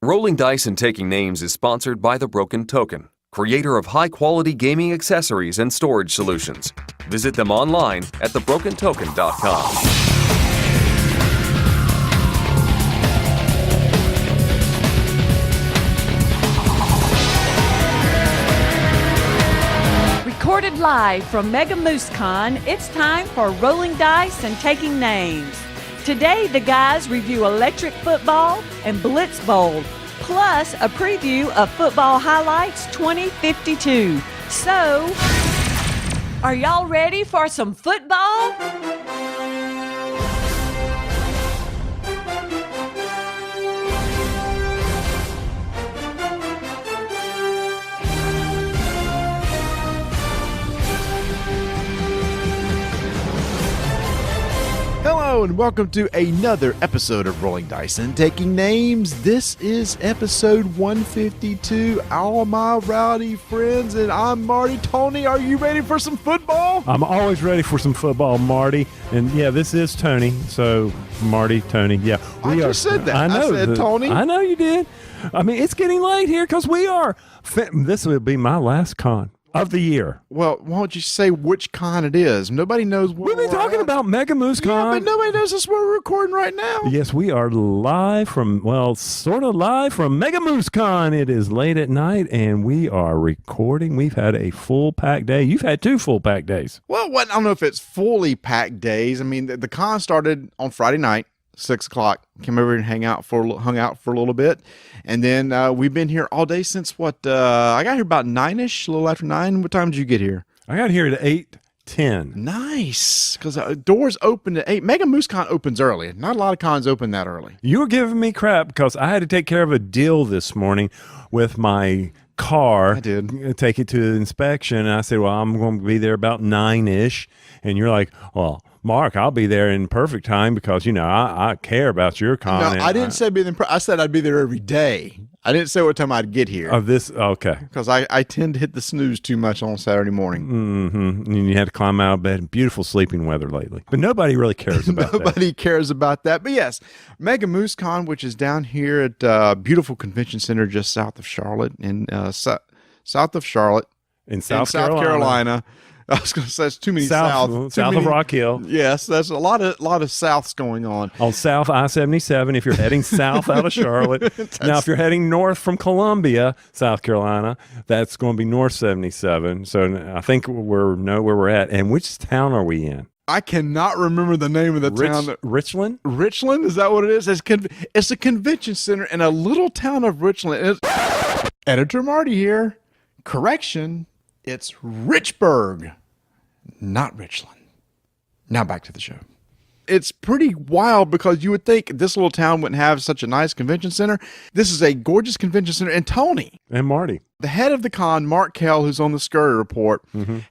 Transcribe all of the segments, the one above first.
Rolling Dice and Taking Names is sponsored by The Broken Token, creator of high-quality gaming accessories and storage solutions. Visit them online at thebrokentoken.com. Recorded live from MegaMooseCon, it's time for Rolling Dice and Taking Names. Today, the guys review electric football and Blitz Bowl, plus a preview of Football Highlights 2052. So, are y'all ready for some football? Hello and welcome to another episode of Rolling Dice and Taking Names. This is episode 152. All my rowdy friends, and I'm Marty. Tony, are you ready for some football? I'm always ready for some football, Marty. And yeah, this is Tony. So Marty, Tony, yeah. I just said that. I know. I said Tony. I know you did. I mean, it's getting late here because we are. This will be my last con of the year. Well, why don't you say which con it is? Nobody knows what We've been talking about MegaMooseCon. Yeah, but nobody knows this is where we're recording right now. Yes, we are live from, well, sort of live from MegaMooseCon. It is late at night, and we are recording. We've had a full packed day. You've had 2 full packed days. Well, I don't know if it's fully packed days. I mean, the con started on Friday night. 6 o'clock, came over and hung out for a little bit, and then we've been here all day since I got here about 9ish, a little after 9. What time did you get here? I got here at 8:10. Nice, because doors open at 8. MegaMooseCon opens early. Not a lot of cons open that early. You were giving me crap because I had to take care of a deal this morning with my car. I did. Take it to inspection, and I said, well, I'm going to be there about 9ish, and you're like, well, Mark, I'll be there in perfect time because, you know, I care about your con. No, I didn't say be there. I said I'd be there every day. I didn't say what time I'd get here. Okay. Because I tend to hit the snooze too much on Saturday morning. Mm-hmm. And you had to climb out of bed. Beautiful sleeping weather lately. But nobody really cares about that. Nobody cares about that. But yes, MegaMooseCon, which is down here at beautiful convention center just south of Charlotte, in south of Charlotte. In South Carolina. I was going to say it's too many south of Rock Hill. Yes, that's a lot of souths going on. On South I-77 if you're heading south out of Charlotte. Now, if you're heading north from Columbia, South Carolina, that's going to be North 77. So I think we know where we're at. And which town are we in? I cannot remember the name of the town. Richland? Richland? Is that what it is? It's a convention center in a little town of Richland. Editor Marty here. Correction. It's Richburg, not Richland. Now back to the show. It's pretty wild because you would think this little town wouldn't have such a nice convention center. This is a gorgeous convention center. And Tony. And Marty. The head of the con, Mark Kell, who's on the Scurry Report,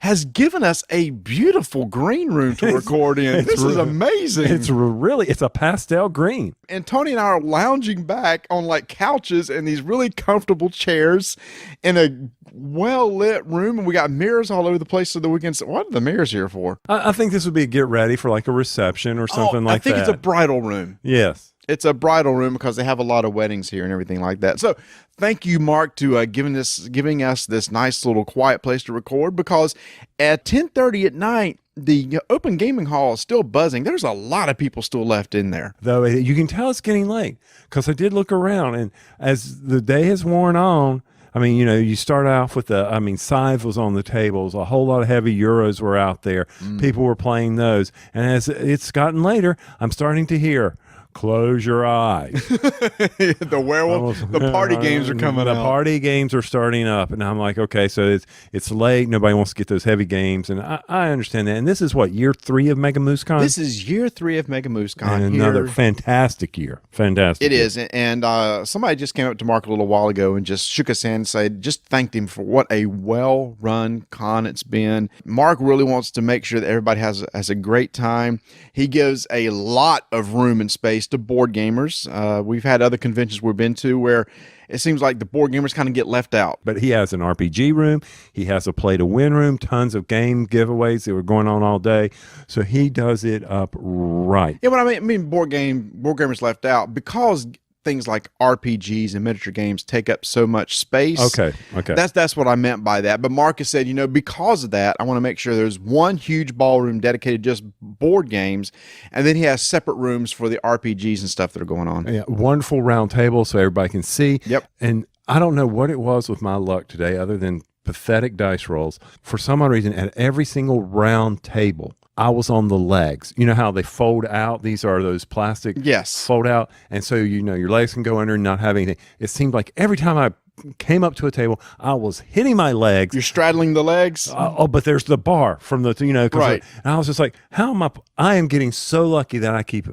has given us a beautiful green room to record in. This is amazing. It's a pastel green. And Tony and I are lounging back on like couches and these really comfortable chairs in a well-lit room. And we got mirrors all over the place so that we can see. What are the mirrors here for? I think this would be a get ready for like a reception or something like that. I think it's a bridal room. Yes. It's a bridal room because they have a lot of weddings here and everything like that. So thank you, Mark, to giving us this nice little quiet place to record, because at 10:30 at night, the open gaming hall is still buzzing. There's a lot of people still left in there. Though you can tell it's getting late because I did look around, and as the day has worn on, I mean, you know, you start off with Scythe was on the tables. A whole lot of heavy Euros were out there. People were playing those. And as it's gotten later, I'm starting to hear, close your eyes. The werewolf, the party games are coming out. The party games are starting up. And I'm like, okay, so it's late. Nobody wants to get those heavy games. And I understand that. And this is what, year 3 of MegaMooseCon? This is year 3 of MegaMooseCon. And another fantastic year. Fantastic. It is. And somebody just came up to Mark a little while ago and just shook his hand and said, just thanked him for what a well-run con it's been. Mark really wants to make sure that everybody has a great time. He gives a lot of room and space to board gamers. We've had other conventions we've been to where it seems like the board gamers kind of get left out. But he has an RPG room. He has a play to win room, tons of game giveaways that were going on all day. So he does it up right. Yeah, but I mean board gamers left out because things like RPGs and miniature games take up so much space. Okay. That's what I meant by that. But Marcus said, because of that, I want to make sure there's one huge ballroom dedicated just board games, and then he has separate rooms for the RPGs and stuff that are going on. Yeah, wonderful round table so everybody can see. Yep. And I don't know what it was with my luck today other than pathetic dice rolls. For some odd reason, at every single round table, I was on the legs. You know how they fold out? These are those plastic fold out. And so, your legs can go under and not have anything. It seemed like every time I came up to a table, I was hitting my legs. You're straddling the legs? But there's the bar from the, right. And I was just like, I am getting so lucky that I keep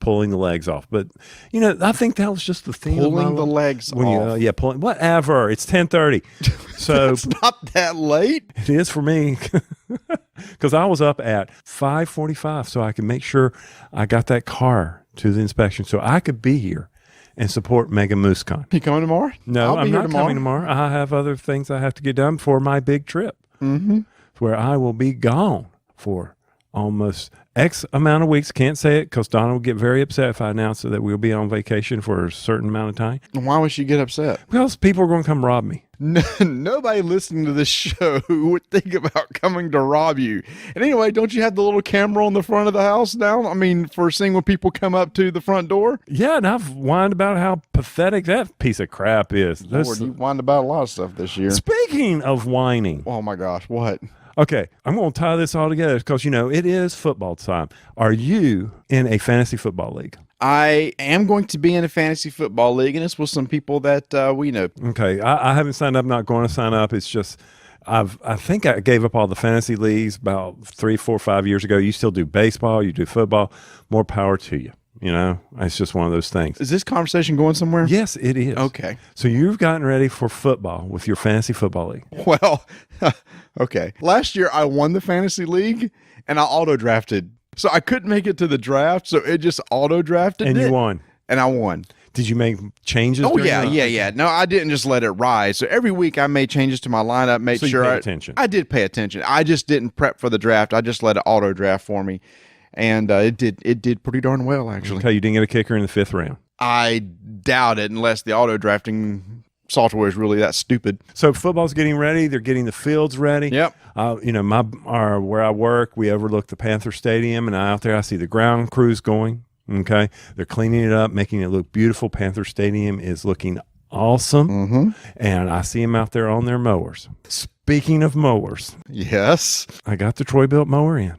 pulling the legs off. But, I think that was just the thing. Pulling the legs off. Pulling, whatever. It's 10:30. So it's not that late. It is for me. Because I was up at 5:45 so I could make sure I got that car to the inspection so I could be here and support MegaMooseCon. You coming tomorrow? No, I'm not coming tomorrow. I have other things I have to get done for my big trip, where I will be gone for almost X amount of weeks. Can't say it because Donna will get very upset if I announce that we'll be on vacation for a certain amount of time. Why would she get upset? Because people are going to come rob me. Nobody listening to this show would think about coming to rob you. And anyway, don't you have the little camera on the front of the house now? I mean, for seeing when people come up to the front door? Yeah, and I've whined about how pathetic that piece of crap is. Lord, you whined about a lot of stuff this year. Speaking of whining. Oh my gosh, what? Okay, I'm going to tie this all together because, it is football time. Are you in a fantasy football league? I am going to be in a fantasy football league, and it's with some people that we know. Okay, I haven't signed up, not going to sign up. It's just, I think I gave up all the fantasy leagues about 3, 4, 5 years ago. You still do baseball, you do football, more power to you. It's just one of those things. Is this conversation going somewhere? Yes, it is. Okay. So you've gotten ready for football with your fantasy football league. Well, okay. Last year I won the fantasy league and I auto-drafted. So I couldn't make it to the draft, so it just auto-drafted and you won. And I won. Did you make changes? Oh, yeah. No, I didn't just let it rise. So every week I made changes to my lineup, made sure I did pay attention. I just didn't prep for the draft. I just let it auto-draft for me. And it did pretty darn well, actually. Okay, you didn't get a kicker in the 5th round. I doubt it, unless the auto-drafting software is really that stupid. So football's getting ready. They're getting the fields ready. Yep. Where I work, we overlook the Panther Stadium, and out there I see the ground crews going. Okay, they're cleaning it up, making it look beautiful. Panther Stadium is looking awesome, and I see them out there on their mowers. Speaking of mowers, yes, I got the Troy-Bilt mower in.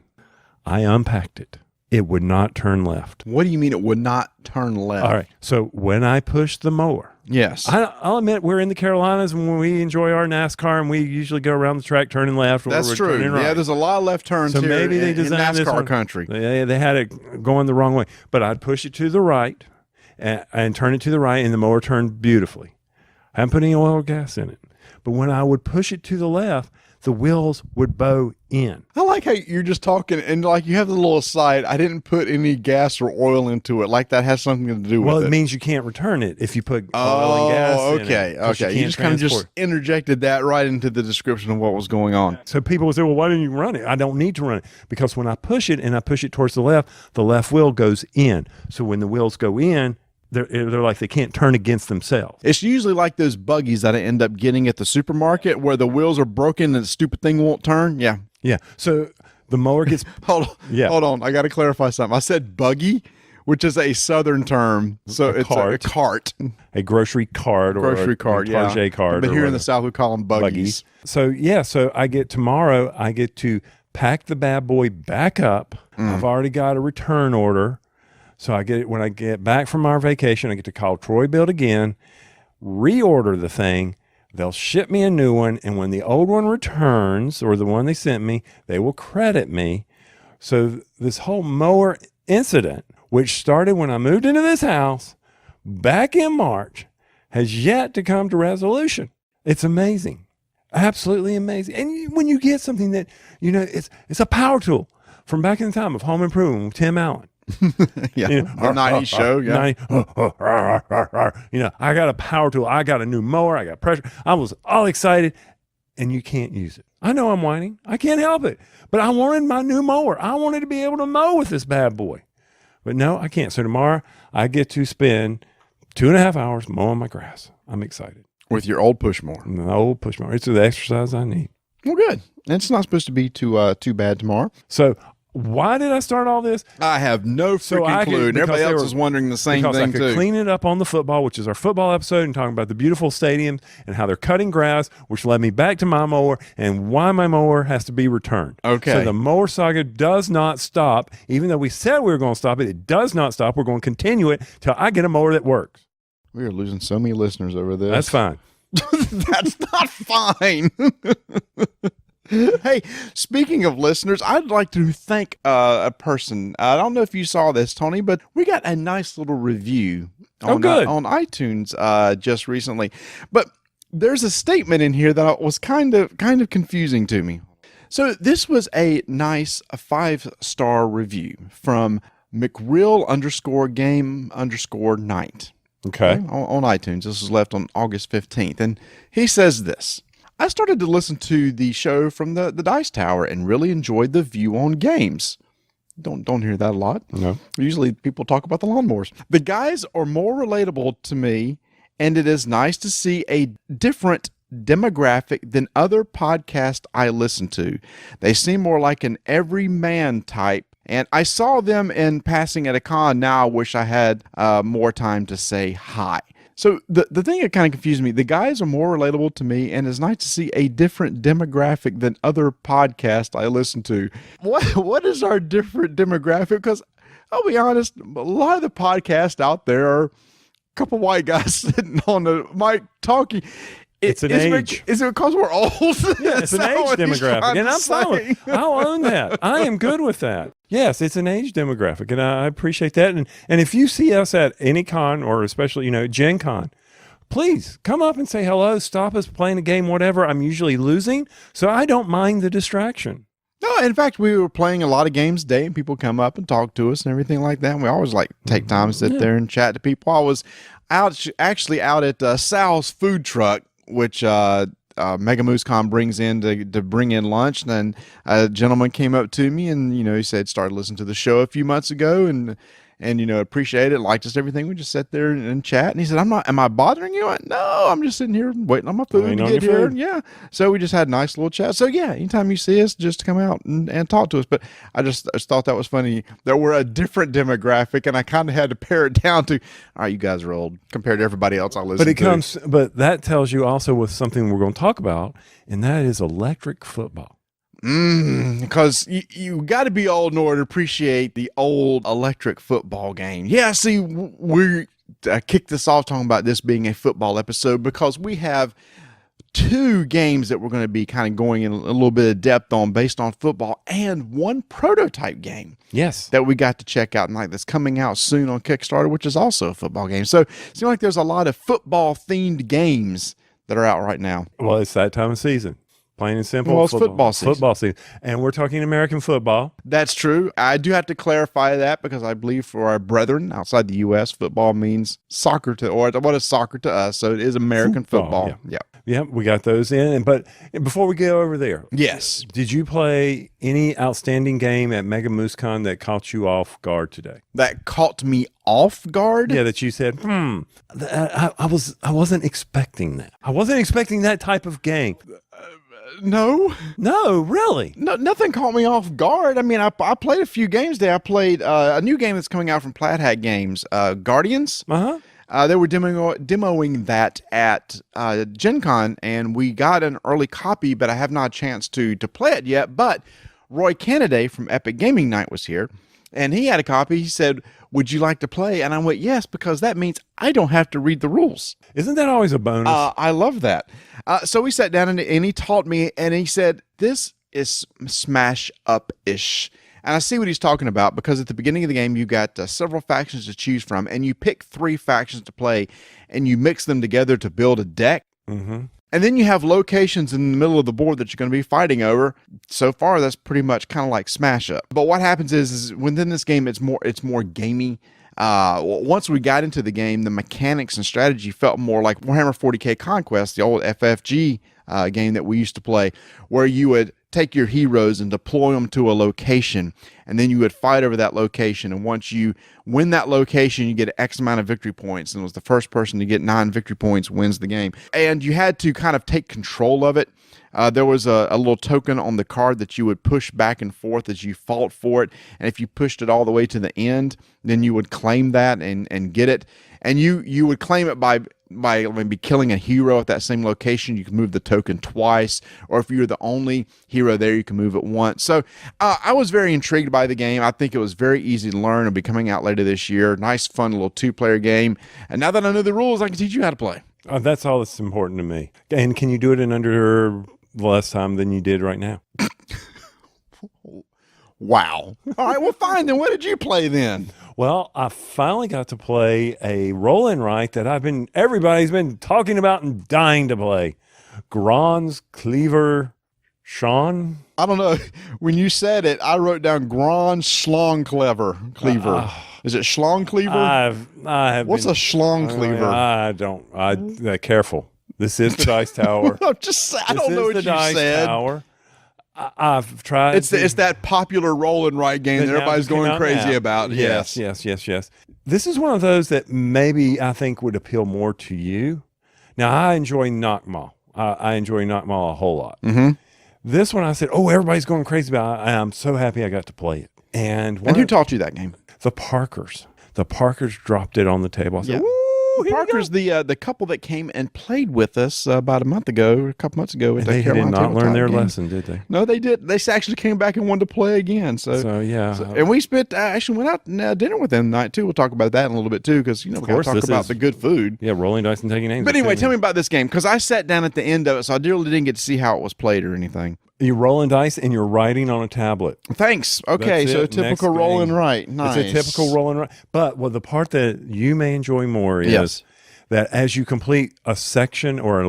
I unpacked it. It would not turn left. What do you mean it would not turn left? All right. So when I pushed the mower, yes, I'll admit we're in the Carolinas and when we enjoy our NASCAR and we usually go around the track turning left. That's true. Right. Yeah, there's a lot of left turns here. Maybe they designed in NASCAR this country. They had it going the wrong way. But I'd push it to the right and turn it to the right, and the mower turned beautifully. I hadn't put any oil or gas in it. But when I would push it to the left, the wheels would bow in. I like how you're just talking and like you have the little aside. I didn't put any gas or oil into it. Like that has something to do with it. Well, it means you can't return it if you put oil and gas in it. Okay. You just kind of just interjected that right into the description of what was going on. So people will say, well, why didn't you run it? I don't need to run it because when I push it and I push it towards the left wheel goes in. So when the wheels go in, they're like they can't turn against themselves. It's usually like those buggies that I end up getting at the supermarket where the wheels are broken and the stupid thing won't turn. Yeah. Yeah. So the mower gets... Hold on. I got to clarify something. I said buggy, which is a southern term. So it's a cart. A grocery cart or a cart. cart. But here in the South, we call them buggies. So I get tomorrow, I get to pack the bad boy back up. I've already got a return order. So when I get back from our vacation, I get to call Troy-Bilt again, reorder the thing. They'll ship me a new one. And when the old one returns, or the one they sent me, they will credit me. So this whole mower incident, which started when I moved into this house back in March, has yet to come to resolution. It's amazing. Absolutely amazing. And when you get something that, it's a power tool from back in the time of Home Improvement with Tim Allen. Yeah, the 90s show. Yeah, I got a power tool. I got a new mower. I got pressure. I was all excited, and you can't use it. I know I'm whining. I can't help it. But I wanted my new mower. I wanted to be able to mow with this bad boy. But no, I can't. So tomorrow I get to spend 2.5 hours mowing my grass. I'm excited. With your old push mower. No push mower. It's the exercise I need. Well, good. It's not supposed to be too bad tomorrow. So why did I start all this? I have no freaking clue. And everybody else is wondering the same because thing, I could clean it up on the football, which is our football episode, and talking about the beautiful stadiums and how they're cutting grass, which led me back to my mower and why my mower has to be returned. Okay. So the mower saga does not stop. Even though we said we were going to stop it, it does not stop. We're going to continue it till I get a mower that works. We are losing so many listeners over this. That's fine. That's not fine. Hey, speaking of listeners, I'd like to thank a person. I don't know if you saw this, Tony, but we got a nice little review on iTunes just recently. But there's a statement in here that was kind of confusing to me. So this was a nice 5-star review from McReal_game_night. Okay. On iTunes. This was left on August 15th. And he says this: I started to listen to the show from the Dice Tower and really enjoyed the view on games. Don't hear that a lot. No. Usually people talk about the lawnmowers. The guys are more relatable to me, and it is nice to see a different demographic than other podcasts I listen to. They seem more like an everyman type. And I saw them in passing at a con. Now I wish I had more time to say hi. So the thing that kind of confused me, the guys are more relatable to me, and it's nice to see a different demographic than other podcasts I listen to. What is our different demographic? Because I'll be honest, a lot of the podcasts out there are a couple white guys sitting on the mic talking. It's an age. Is it because we're old? Yeah, it's an age demographic. And I'm fine with it. I'll own that. I am good with that. Yes, it's an age demographic, and I appreciate that. And if you see us at any con, or especially, Gen Con, please come up and say hello, stop us playing a game, whatever. I'm usually losing, so I don't mind the distraction. No, in fact, we were playing a lot of games today, and people come up and talk to us and everything like that. And we always take time to sit there and chat to people. I was actually out at Sal's food truck, which MegaMooseCon brings in to bring in lunch. And then a gentleman came up to me and, he said, started listening to the show a few months ago and appreciated it, liked us, everything. We just sat there and chat. And he said, am I bothering you? I went, no, I'm just sitting here waiting on my food to get here. And yeah. So we just had a nice little chat. So yeah, anytime you see us, just come out and talk to us. But I just thought that was funny that we're a different demographic, and I kind of had to pare it down to, all right, you guys are old compared to everybody else I listen to. But that tells you also with something we're going to talk about, and that is electric football. Because you got to be old in order to appreciate the old electric football game. Yeah, see, we kicked this off talking about this being a football episode because we have 2 games that we're going to be kind of going in a little bit of depth on based on football, and 1 prototype game. Yes. That we got to check out tonight that's coming out soon on Kickstarter, which is also a football game. So it seems like there's a lot of football-themed games that are out right now. Well, it's that time of season. Plain and simple. Well, it's football season. Football season. And we're talking American football. That's true. I do have to clarify that because I believe for our brethren outside the U.S., football means soccer what is soccer to us? So it is American football. Yeah. Yeah, we got those in. But before we get over there. Yes. Did you play any outstanding game at MegaMooseCon that caught you off guard today? That caught me off guard? Yeah, that you said, I wasn't expecting that. I wasn't expecting that type of game. No, really. No, nothing caught me off guard. I mean, I played a few games there. I played a new game that's coming out from Plaid Hat Games, Guardians. They were demoing that at Gen Con, and we got an early copy, but I have not a chance to play it yet. But Roy Kennedy from Epic Gaming Night was here, and he had a copy. He said, would you like to play? And I went, yes, because that means I don't have to read the rules. Isn't that always a bonus? I love that. So we sat down and he taught me, and he said, this is smash up-ish. And I see what he's talking about, because at the beginning of the game, you got several factions to choose from, and you pick 3 factions to play, and you mix them together to build a deck. Mm-hmm. And then you have locations in the middle of the board that you're going to be fighting over. So far, that's pretty much kind of like Smash Up. But what happens is within this game, it's more gamey. Once we got into the game, the mechanics and strategy felt more like Warhammer 40K Conquest, the old FFG game that we used to play, where you would take your heroes and deploy them to a location, and then you would fight over that location. And once you win that location, you get X amount of victory points. And it was the first person to get 9 victory points wins the game. And you had to kind of take control of it. There was a little token on the card that you would push back and forth as you fought for it. And if you pushed it all the way to the end, then you would claim that and get it. And you would claim it by maybe killing a hero at that same location. You can move the token twice, or if you're the only hero there, you can move it once. So I was very intrigued by the game. I think it was very easy to learn. It'll be coming out later this year. Nice, fun little 2-player game. And now that I know the rules, I can teach you how to play. That's all that's important to me. And can you do it in under less time than you did right now? Wow. All right, well, fine. Then what did you play then? Well, I finally got to play a roll and write that everybody's been talking about and dying to play. Ganz Cleaver Sean. I don't know. When you said it, I wrote down Grand Schlong Cleaver. Is it Schlong Cleaver? I have. What's a Schlong Cleaver? I don't. Careful. This is the dice tower. I don't know what you said. Tower. I've tried. It's that popular roll and write game that everybody's going crazy about. Yes. This is one of those that maybe I think would appeal more to you. Now, I enjoy Knockmaw. I enjoy Knockmaw a whole lot. Mm-hmm. This one I said, everybody's going crazy about it. I'm so happy I got to play it. And who taught you that game? The Parkers. The Parkers dropped it on the table. I said, Parker's the couple that came and played with us about a couple months ago. They did not learn their lesson, did they? No, they did. They actually came back and wanted to play again. And we spent actually went out and dinner with them tonight too. We'll talk about that in a little bit too, because we got to talk about the good food. Yeah, rolling dice and taking names. But anyway, tell me about this game, because I sat down at the end of it, so I really didn't get to see how it was played or anything. You're rolling dice and you're writing on a tablet. Thanks. Okay, so a typical roll and write. Nice. It's a typical roll and write. But the part that you may enjoy more is that as you complete a section or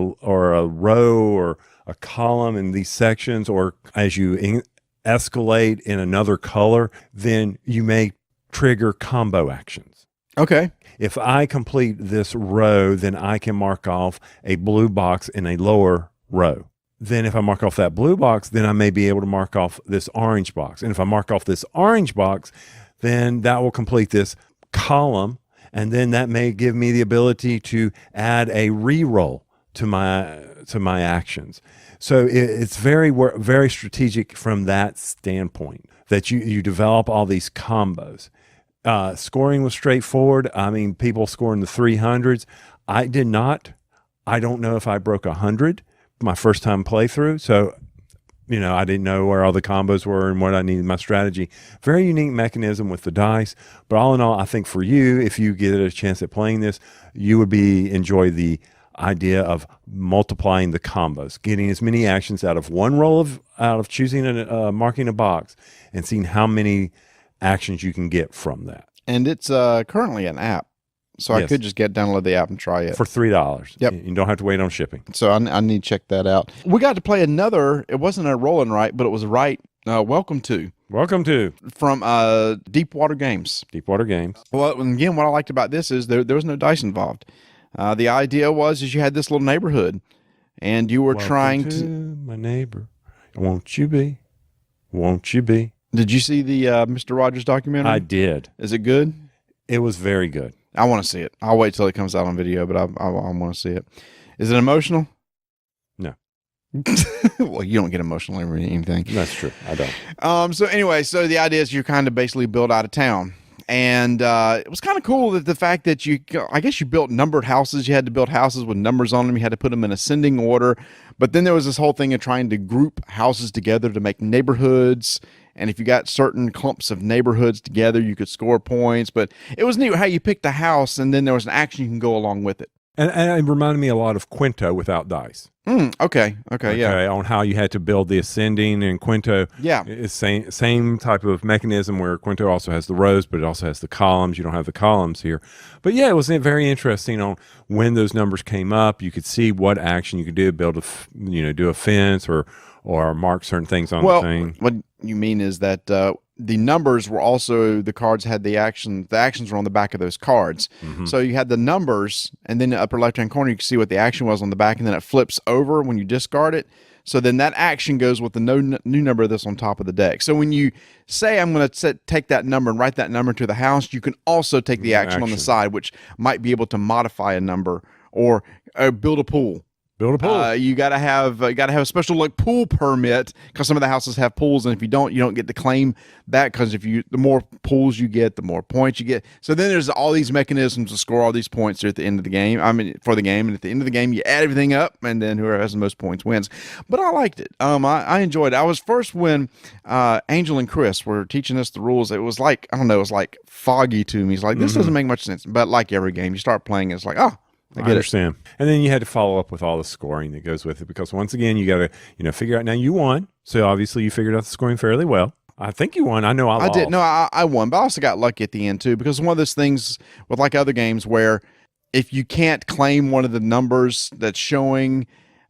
a row or a column in these sections, or as you escalate in another color, then you may trigger combo actions. Okay. If I complete this row, then I can mark off a blue box in a lower row. Then if I mark off that blue box, then I may be able to mark off this orange box. And if I mark off this orange box, then that will complete this column. And then that may give me the ability to add a re-roll to my actions. So it's very, very strategic from that standpoint, that you develop all these combos. Scoring was straightforward. I mean, people scoring the 300s. I did not. I don't know if I broke 100 my first time playthrough. So, I didn't know where all the combos were and what I needed my strategy. Very unique mechanism with the dice. But all in all, I think for you, if you get a chance at playing this, you would enjoy the idea of multiplying the combos, getting as many actions out of one roll out of choosing marking a box, and seeing how many actions you can get from that. And it's currently an app. So I could just download the app and try it. For $3. Yep. You don't have to wait on shipping. So I need to check that out. We got to play another, it wasn't a roll and write, but it was a write. Welcome to. From Deepwater Games. Deepwater Games. Well, again, what I liked about this is there was no dice involved. The idea was you had this little neighborhood, and you were trying to my neighbor. Won't you be? Won't you be? Did you see the Mr. Rogers documentary? I did. Is it good? It was very good. I want to see it. I'll wait till it comes out on video, but I want to see it. Is it emotional? No. Well, you don't get emotional over anything. That's true. I don't. So anyway, so the idea is you kind of basically build out of town. And it was kind of cool that the fact that I guess you built numbered houses. You had to build houses with numbers on them. You had to put them in ascending order. But then there was this whole thing of trying to group houses together to make neighborhoods. And if you got certain clumps of neighborhoods together, you could score points. But it was neat how you picked a house, and then there was an action you can go along with it. And it reminded me a lot of Quinto without dice. Okay, yeah. On how you had to build the ascending, and Quinto, it's same type of mechanism where Quinto also has the rows, but it also has the columns. You don't have the columns here. But yeah, it was very interesting on when those numbers came up. You could see what action you could do, do a fence or mark certain things on the thing. What you mean is that the numbers were also, the cards had the actions were on the back of those cards. So you had the numbers, and then the upper left-hand corner, you can see what the action was on the back, and then it flips over when you discard it. So then that action goes with the new number that's on top of the deck. So when you say, I'm going to take that number and write that number to the house, you can also take the action on the side, which might be able to modify a number or build a pool. Build a pool. You gotta have a special like pool permit, because some of the houses have pools, and if you don't get to claim that, because the more pools you get, the more points you get. So then there's all these mechanisms to score all these points at the end of the game. For the game, and at the end of the game, you add everything up, and then whoever has the most points wins. But I liked it. I enjoyed it. I was first when Angel and Chris were teaching us the rules. It was like, I don't know, it was like foggy to me. It's like, this doesn't make much sense. But like every game, you start playing, it's like, oh. I understand. And then you had to follow up with all the scoring that goes with it, because once again, you got to figure out. Now you won, so obviously you figured out the scoring fairly well. I think you won. I know I lost. I did. No, I won, but I also got lucky at the end too, because one of those things with like other games where if you can't claim one of the numbers that's showing,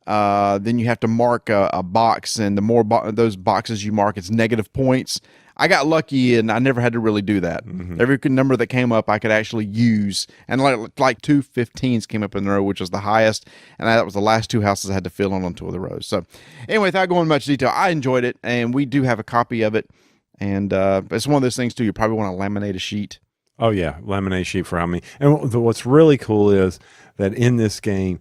then you have to mark a box, and the more those boxes you mark, it's negative points. I got lucky, and I never had to really do that. Every number that came up, I could actually use. And like 2 15s came up in the row, which was the highest. And that was the last two houses I had to fill on two of the rows. So anyway, without going into much detail, I enjoyed it. And we do have a copy of it. And it's one of those things, too. You probably want to laminate a sheet. Oh, yeah. Laminate sheet for how many. And what's really cool is that in this game,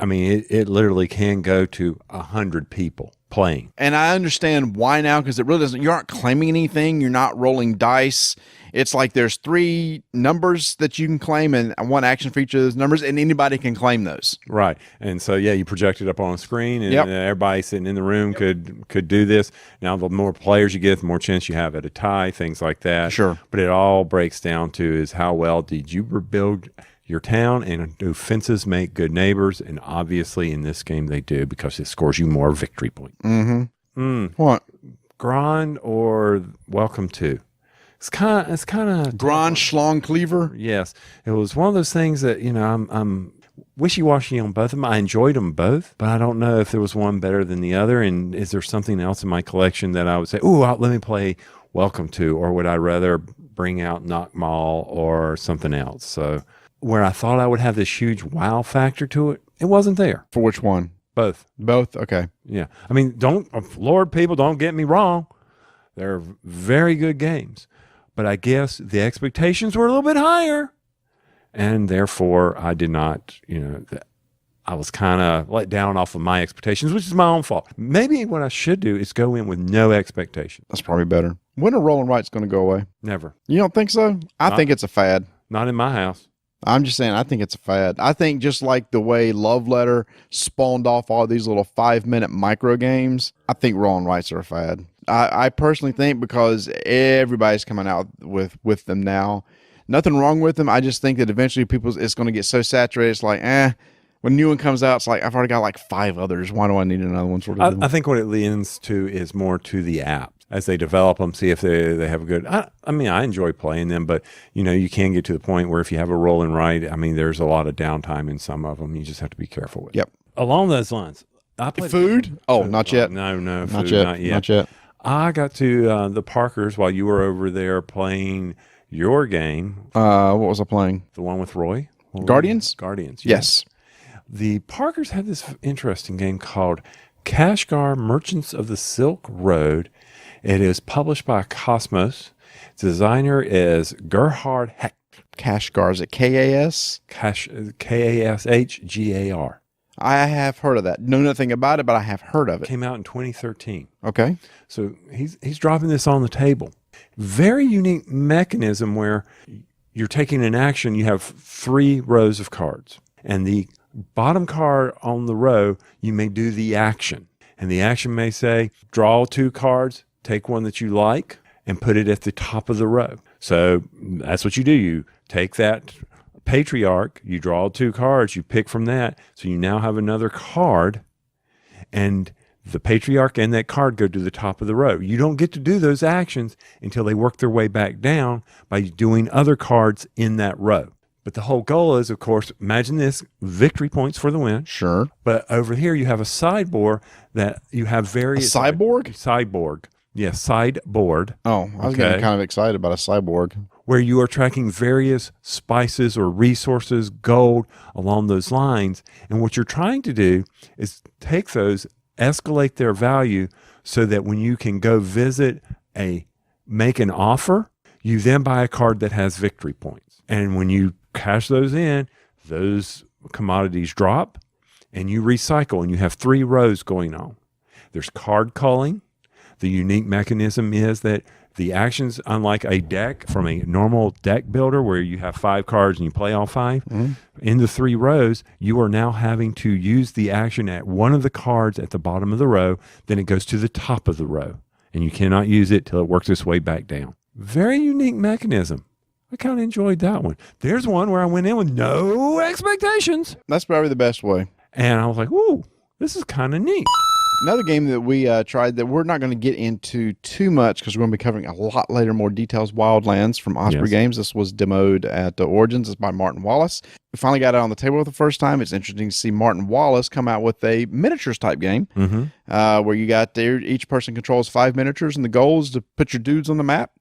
I mean, it literally can go to 100 people playing. And I understand why now, because it really doesn't, you aren't claiming anything. You're not rolling dice. It's like there's 3 numbers that you can claim and one action for each of those numbers, and anybody can claim those. Right. And so, yeah, you project it up on a screen, and everybody sitting in the room could do this. Now, the more players you get, the more chance you have at a tie, things like that. Sure. But it all breaks down to is how well did you build your town, and do fences make good neighbors? And obviously in this game they do, because it scores you more victory points. What? Grand or Welcome to? It's kind of Grand Schlong Cleaver. Yes, it was one of those things that I'm wishy-washy on both of them. I enjoyed them both, but I don't know if there was one better than the other. And is there something else in my collection that I would say, let me play Welcome to, or would I rather bring out Knock Mall or something else? So where I thought I would have this huge wow factor to it, it wasn't there. For which one? Both. Both? Okay. Yeah. I mean, Lord, people, don't get me wrong. They're very good games. But I guess the expectations were a little bit higher. And therefore, I did not, I was kind of let down off of my expectations, which is my own fault. Maybe what I should do is go in with no expectation. That's probably better. When are roll and write's going to go away? Never. You don't think so? I think it's a fad. Not in my house. I'm just saying, I think it's a fad. I think just like the way Love Letter spawned off all these little 5-minute micro games, I think roll and writes are a fad. I personally think, because everybody's coming out with them now. Nothing wrong with them. I just think that eventually it's going to get so saturated. It's like, when a new one comes out, it's like, I've already got like 5 others. Why do I need another one? Sort of. I think what it leans to is more to the app. As they develop them, see if they have a good. I enjoy playing them, but you can get to the point where if you have a roll and write, there's a lot of downtime in some of them. You just have to be careful with. Yep. Along those lines, I played food. Oh, not yet. No, food, not yet. Not yet. I got to the Parkers while you were over there playing your game. What was I playing? The one with Roy. Guardians. Guardians. Yes. The Parkers had this interesting game called Kashgar Merchants of the Silk Road. It is published by Cosmos. Designer is Gerhard Hecht. Kashgar, is it K-A-S? Kashgar. I have heard of that. Know nothing about it, but I have heard of it. Came out in 2013. Okay. So he's dropping this on the table. Very unique mechanism where you're taking an action. You have 3 rows of cards. And the bottom card on the row, you may do the action. And the action may say, draw 2 cards, take one that you like, and put it at the top of the row. So that's what you do. You take that patriarch, you draw 2 cards, you pick from that. So you now have another card, and the patriarch and that card go to the top of the row. You don't get to do those actions until they work their way back down by doing other cards in that row. But the whole goal is, of course, imagine this, victory points for the win. Sure. But over here you have a sideboard that you have various... A cyborg? Cyborg. Yeah, sideboard. Oh, I was getting kind of excited about a cyborg. Where you are tracking various spices or resources, gold, along those lines. And what you're trying to do is take those, escalate their value so that when you can go make an offer, you then buy a card that has victory points. And when you cash those in, those commodities drop and you recycle, and you have 3 rows going on. There's card culling. The unique mechanism is that the actions, unlike a deck from a normal deck builder where you have 5 cards and you play all 5, in the 3 rows, you are now having to use the action at one of the cards at the bottom of the row, then it goes to the top of the row, and you cannot use it till it works its way back down. Very unique mechanism. I kind of enjoyed that one. There's one where I went in with no expectations. That's probably the best way. And I was like, ooh, this is kind of neat. Another game that we tried that we're not going to get into too much because we're going to be covering a lot later, more details, Wildlands from Osprey Games. This was demoed at Origins. It's by Martin Wallace. We finally got it on the table for the first time. It's interesting to see Martin Wallace come out with a miniatures type game where you got there, each person controls 5 miniatures, and the goal is to put your dudes on the map.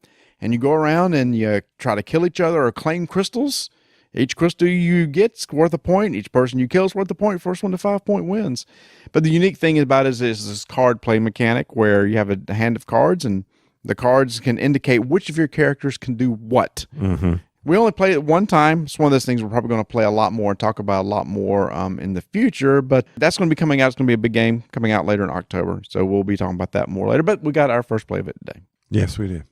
And you go around and you try to kill each other or claim crystals. Each crystal you get's worth a point. Each person you kill is worth a point. First one to 5 point wins. But the unique thing about it is this card play mechanic where you have a hand of cards and the cards can indicate which of your characters can do what. We only played it one time. It's one of those things we're probably going to play a lot more and talk about a lot more in the future. But that's going to be coming out. It's going to be a big game coming out later in October. So we'll be talking about that more later. But we got our first play of it today. Yes, we did.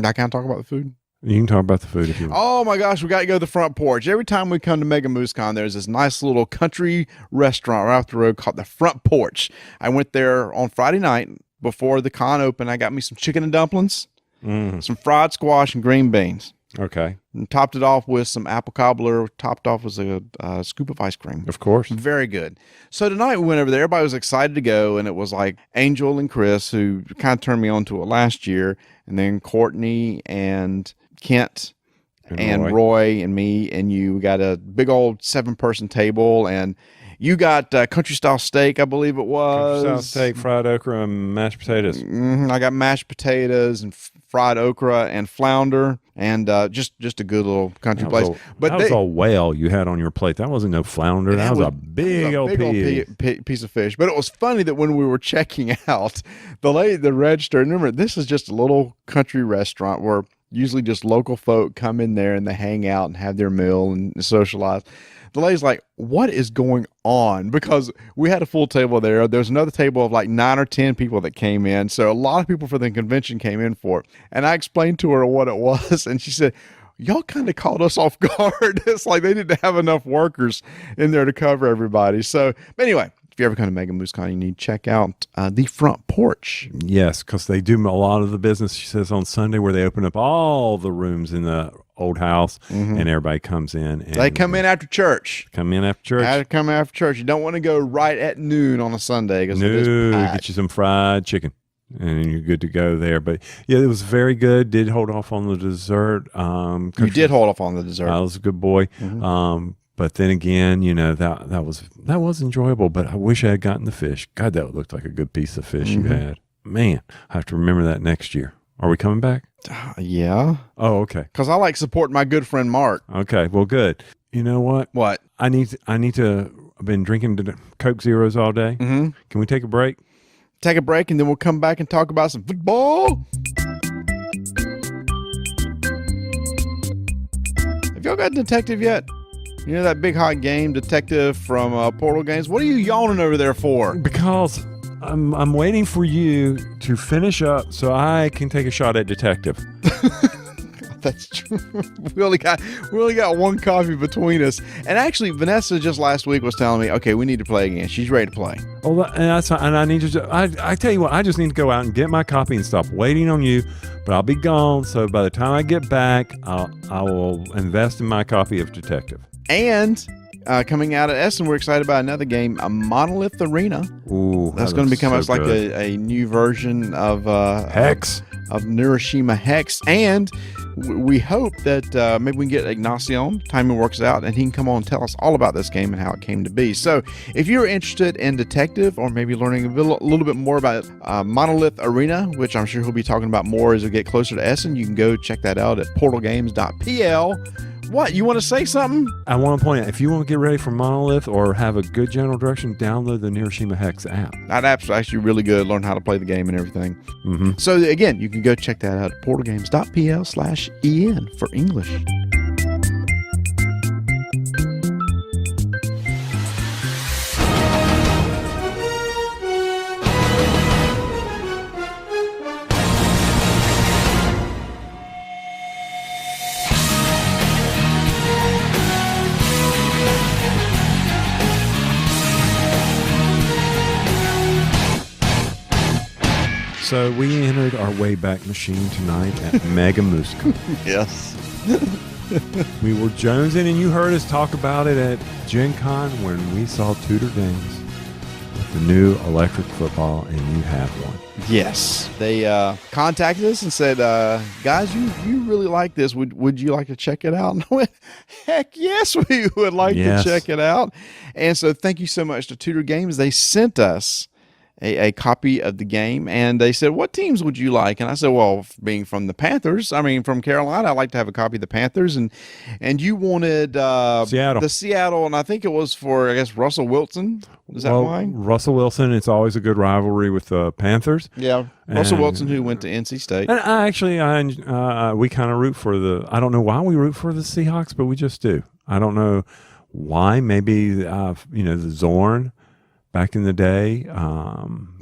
I can't talk about the food. You can talk about the food if you want. Oh my gosh, we got to go to the front porch. Every time we come to MegaMooseCon, there's this nice little country restaurant right off the road called the Front Porch. I went there on Friday night before the con opened. I got me some chicken and dumplings, some fried squash and green beans. Okay. And topped it off with some apple cobbler. Topped off with a scoop of ice cream. Of course. Very good. So tonight we went over there. Everybody was excited to go, and it was like Angel and Chris, who kind of turned me on to it last year, and then Courtney and Kent and Roy and me and you. We got a big old 7-person table, and you got country style steak, I believe it was. Country style steak, fried okra, and mashed potatoes. I got mashed potatoes and fried okra and flounder, and just a good little country place. But that was a whale you had on your plate. That wasn't no flounder. That was a big old piece of fish. But it was funny that when we were checking out, the lady at the register, remember, this is just a little country restaurant where usually just local folk come in there and they hang out and have their meal and socialize. The lady's like, what is going on? Because we had a full table there. There was another table of like 9 or 10 people that came in. So a lot of people for the convention came in for it. And I explained to her what it was. And she said, y'all kind of caught us off guard. It's like they didn't have enough workers in there to cover everybody. So but anyway, if you ever come to MegaMooseCon, you need to check out the Front Porch. Yes, because they do a lot of the business, she says, on Sunday where they open up all the rooms in the old house and everybody comes in. And they come in after church. Come in after church. Come after church. You don't want to go right at noon on a Sunday. No, get you some fried chicken and you're good to go there. But yeah, it was very good. Did hold off on the dessert. You did hold off on the dessert. I was a good boy. But then again, you know, that was enjoyable, but I wish I had gotten the fish. God, that looked like a good piece of fish you had. Man, I have to remember that next year. Are we coming back? Yeah. Oh, okay. Because I like supporting my good friend Mark. Okay, well, good. You know what? What? I need to, I've been drinking Coke Zeros all day. Can we take a break? Take a break, and then we'll come back and talk about some football. Have y'all got Detective yet? You know that big hot game, Detective from Portal Games? What are you yawning over there for? Because I'm waiting for you to finish up so I can take a shot at Detective. That's true. We only got one coffee between us. And actually, Vanessa just last week was telling me, okay, we need to play again. She's ready to play. Well, and that's fine. And I need to. I tell you what, I just need to go out and get my copy and stop waiting on you. But I'll be gone, so by the time I get back, I will invest in my copy of Detective. And coming out at Essen, we're excited about another game, a Monolith Arena. Ooh, that's going to become like a new version of Hex. Of Neuroshima Hex. And we hope that maybe we can get Ignacio on, timing works out, and he can come on and tell us all about this game and how it came to be. So if you're interested in Detective, or maybe learning a little bit more about Monolith Arena, which I'm sure he'll be talking about more as we get closer to Essen, you can go check that out at portalgames.pl. What, you want to say something? I want to point out, if you want to get ready for Monolith or have a good general direction, download the Hiroshima Hex app. That app's actually really good. Learn how to play the game and everything. Mm-hmm. So again, you can go check that out at portalgames.pl/en for English. So we entered our Wayback Machine tonight at MegaMooseCon. Yes. We were jonesing, and you heard us talk about it at Gen Con when we saw Tudor Games with the new electric football, and you have one. Yes. They contacted us and said, guys, you really like this. Would you like to check it out? And I went, heck yes, we would like to check it out. And so thank you so much to Tudor Games. They sent us a copy of the game, and they said, what teams would you like? And I said, well, being from the Panthers, from Carolina, I'd like to have a copy of the Panthers, and you wanted Seattle. The Seattle, and I think it was for, I guess, Russell Wilson. Is that why? Russell Wilson, it's always a good rivalry with the Panthers. Yeah, Russell Wilson, who went to NC State. And we kind of root for I don't know why we root for the Seahawks, but we just do. I don't know why. Maybe, the Zorn. Back in the day,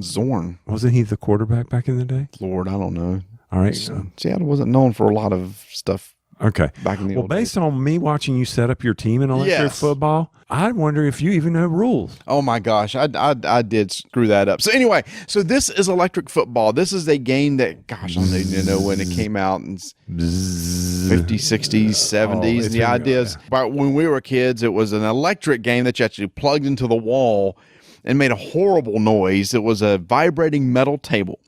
Zorn, wasn't he the quarterback back in the day? Lord, I don't know. All right, Seattle wasn't known for a lot of stuff. Okay, back in the old based days. on me watching you set up your team in electric football, I wonder if you even know rules. Oh my gosh, I did screw that up. So anyway, this is electric football. This is a game that, gosh, I don't even know when it came out in 50s, 60s, 70s. And the idea is, but when we were kids, it was an electric game that you actually plugged into the wall and made a horrible noise. It was a vibrating metal table.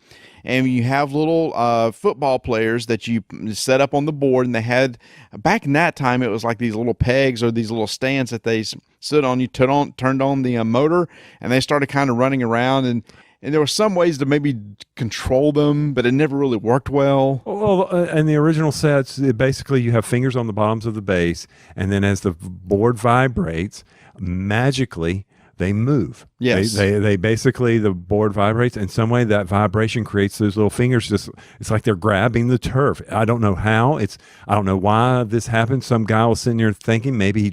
And you have little football players that you set up on the board, and they had, back in that time, it was like these little pegs or these little stands that they stood on. You turned on the motor, and they started kind of running around, and there were some ways to maybe control them, but it never really worked well. Well, in the original sets, basically you have fingers on the bottoms of the base, and then as the board vibrates, magically they move. Yes. They basically, the board vibrates, and some way that vibration creates those little fingers. It's like they're grabbing the turf. I don't know how. I don't know why this happened. Some guy was sitting there thinking maybe he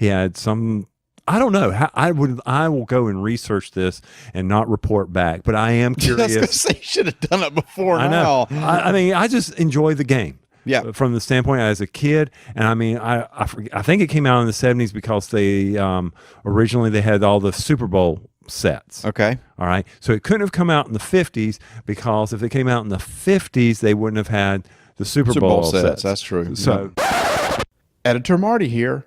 had some, I don't know. I will go and research this and not report back, but I am curious. I was gonna say, you should have done it before now. I know. I just enjoy the game. Yeah. From the standpoint as a kid. And I think it came out in the 70s because they originally they had all the Super Bowl sets. Okay. All right. So it couldn't have come out in the 50s because if it came out in the 50s, they wouldn't have had the Super Bowl sets. That's true. So, Editor Marty here.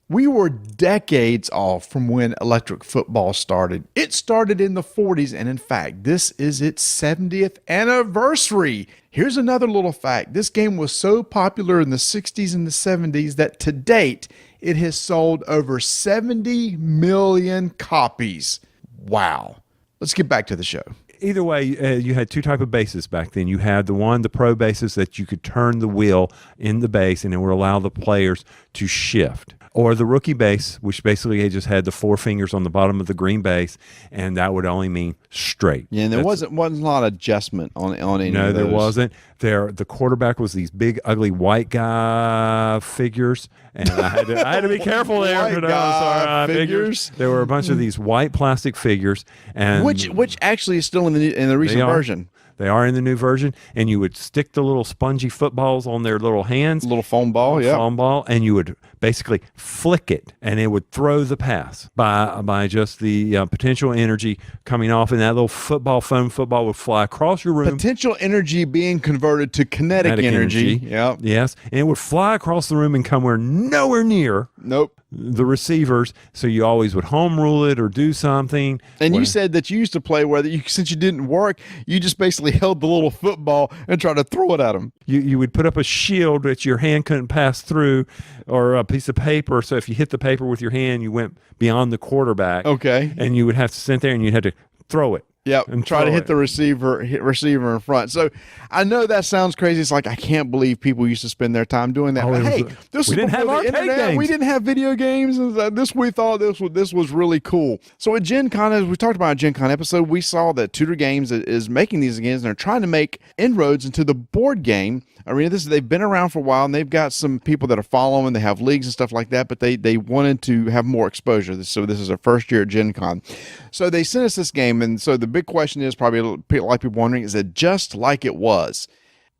We were decades off from when electric football started. It started in the 40s, and in fact, this is its 70th anniversary. Here's another little fact. This game was so popular in the 60s and the 70s that to date, it has sold over 70 million copies. Wow. Let's get back to the show. either way, you had two type of bases back then. You had the pro bases that you could turn the wheel in the base and it would allow the players to shift. Or the rookie base, which basically just had the four fingers on the bottom of the green base, and that would only mean straight. Yeah, and there wasn't a lot of adjustment on any No, of those. there wasn't. The quarterback was these big, ugly white guy figures, and I had to be careful there. White guy figures. There were a bunch of these white plastic figures, and which actually is still in the recent version. They are in the new version, and you would stick the little spongy footballs on their little hands. Little foam ball, yeah. Foam ball, and you would basically flick it, and it would throw the pass by just the potential energy coming off, and that little foam football would fly across your room. Potential energy being converted to kinetic energy. Yep. Yes, and it would fly across the room and come nowhere near Nope. the receivers, so you always would home rule it or do something. And you said that you used to play where since you didn't work, you just basically held the little football and tried to throw it at them. You would put up a shield that your hand couldn't pass through, or a piece of paper. So if you hit the paper with your hand, you went beyond the quarterback. Okay. And you would have to sit there and you had to throw it. Yep, and try to hit the receiver in front. So I know that sounds crazy. It's like I can't believe people used to spend their time doing that. But hey, this was didn't have before the arcade internet. games. We didn't have video games. And we thought this was really cool. So at Gen Con, as we talked about in Gen Con episode, we saw that Tudor Games is making these games, and they're trying to make inroads into the board game arena. They've been around for a while, and they've got some people that are following. They have leagues and stuff like that, but they wanted to have more exposure. So this is our first year at Gen Con. So they sent us this game, and so the big question is probably a lot of people wondering, is it just like it was?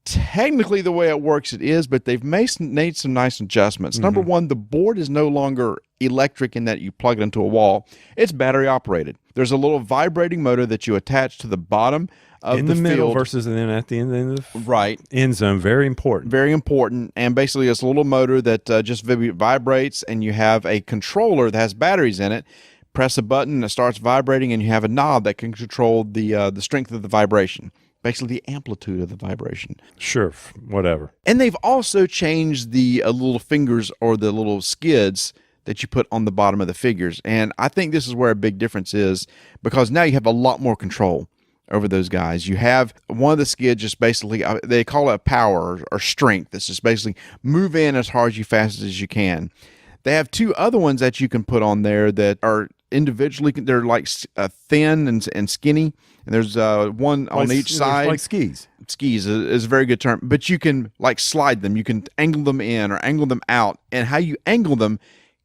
Technically, the way it works, it is, but they've made some nice adjustments. Number one, the board is no longer electric in that you plug it into a wall. It's battery operated. There's a little vibrating motor that you attach to the bottom of in the middle field. versus and then at the end of the Right. end zone. Very important. Very important. And basically, it's a little motor that just vibrates, and you have a controller that has batteries in it. Press a button, it starts vibrating, and you have a knob that can control the strength of the vibration. Basically, the amplitude of the vibration. Sure, whatever. And they've also changed the little fingers or the little skids that you put on the bottom of the figures. And I think this is where a big difference is, because now you have a lot more control over those guys. You have one of the skids just basically, they call it power or strength. It's just basically move in as hard as fast as you can. They have two other ones that you can put on there that are individually, they're like thin and skinny. And there's one on each side. Like skis. Skis is a very good term. But you can like slide them. You can angle them in or angle them out. And how you angle them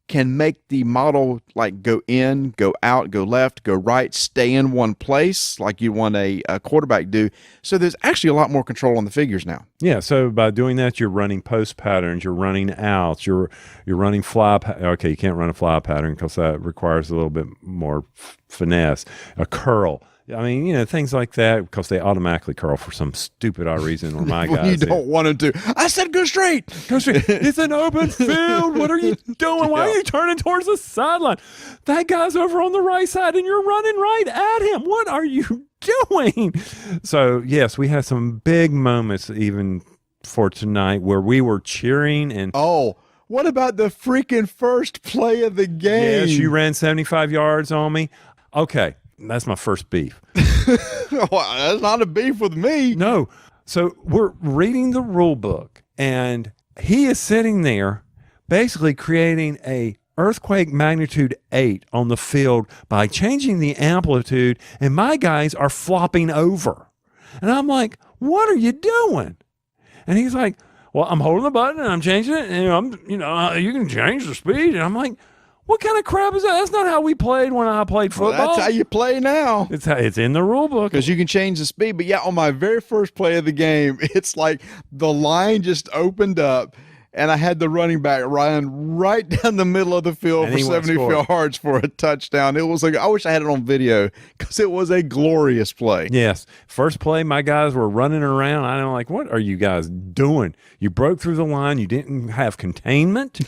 can make the model like go in, go out, go left, go right, stay in one place like you want a quarterback do. So there's actually a lot more control on the figures now. Yeah, so by doing that, you're running post patterns, you're running outs, you're running fly. Okay, you can't run a fly pattern because that requires a little bit more finesse. A curl. I mean, things like that, because they automatically curl for some stupid odd reason. Or my guys, you don't want them to. I said go straight. Go straight. It's an open field. What are you doing? Why are you turning towards the sideline? That guy's over on the right side, and you're running right at him. What are you doing? So yes, we had some big moments even for tonight where we were cheering and. Oh. What about the freaking first play of the game? Yes, you ran 75 yards on me. Okay. That's my first beef. Well, that's not a beef with me. No. So we're reading the rule book, and he is sitting there basically creating a earthquake magnitude 8 on the field by changing the amplitude, and my guys are flopping over. And I'm like, what are you doing? And he's like, well, I'm holding the button and I'm changing it, and you can change the speed. And I'm like, what kind of crap is that? That's not how we played when I played football. Well, that's how you play now. It's in the rule book. Because you can change the speed. But yeah, on my very first play of the game, it's like the line just opened up, and I had the running back run right down the middle of the field for 70 yards for a touchdown. It was like, I wish I had it on video because it was a glorious play. Yes. First play, my guys were running around. I'm like, what are you guys doing? You broke through the line. You didn't have containment.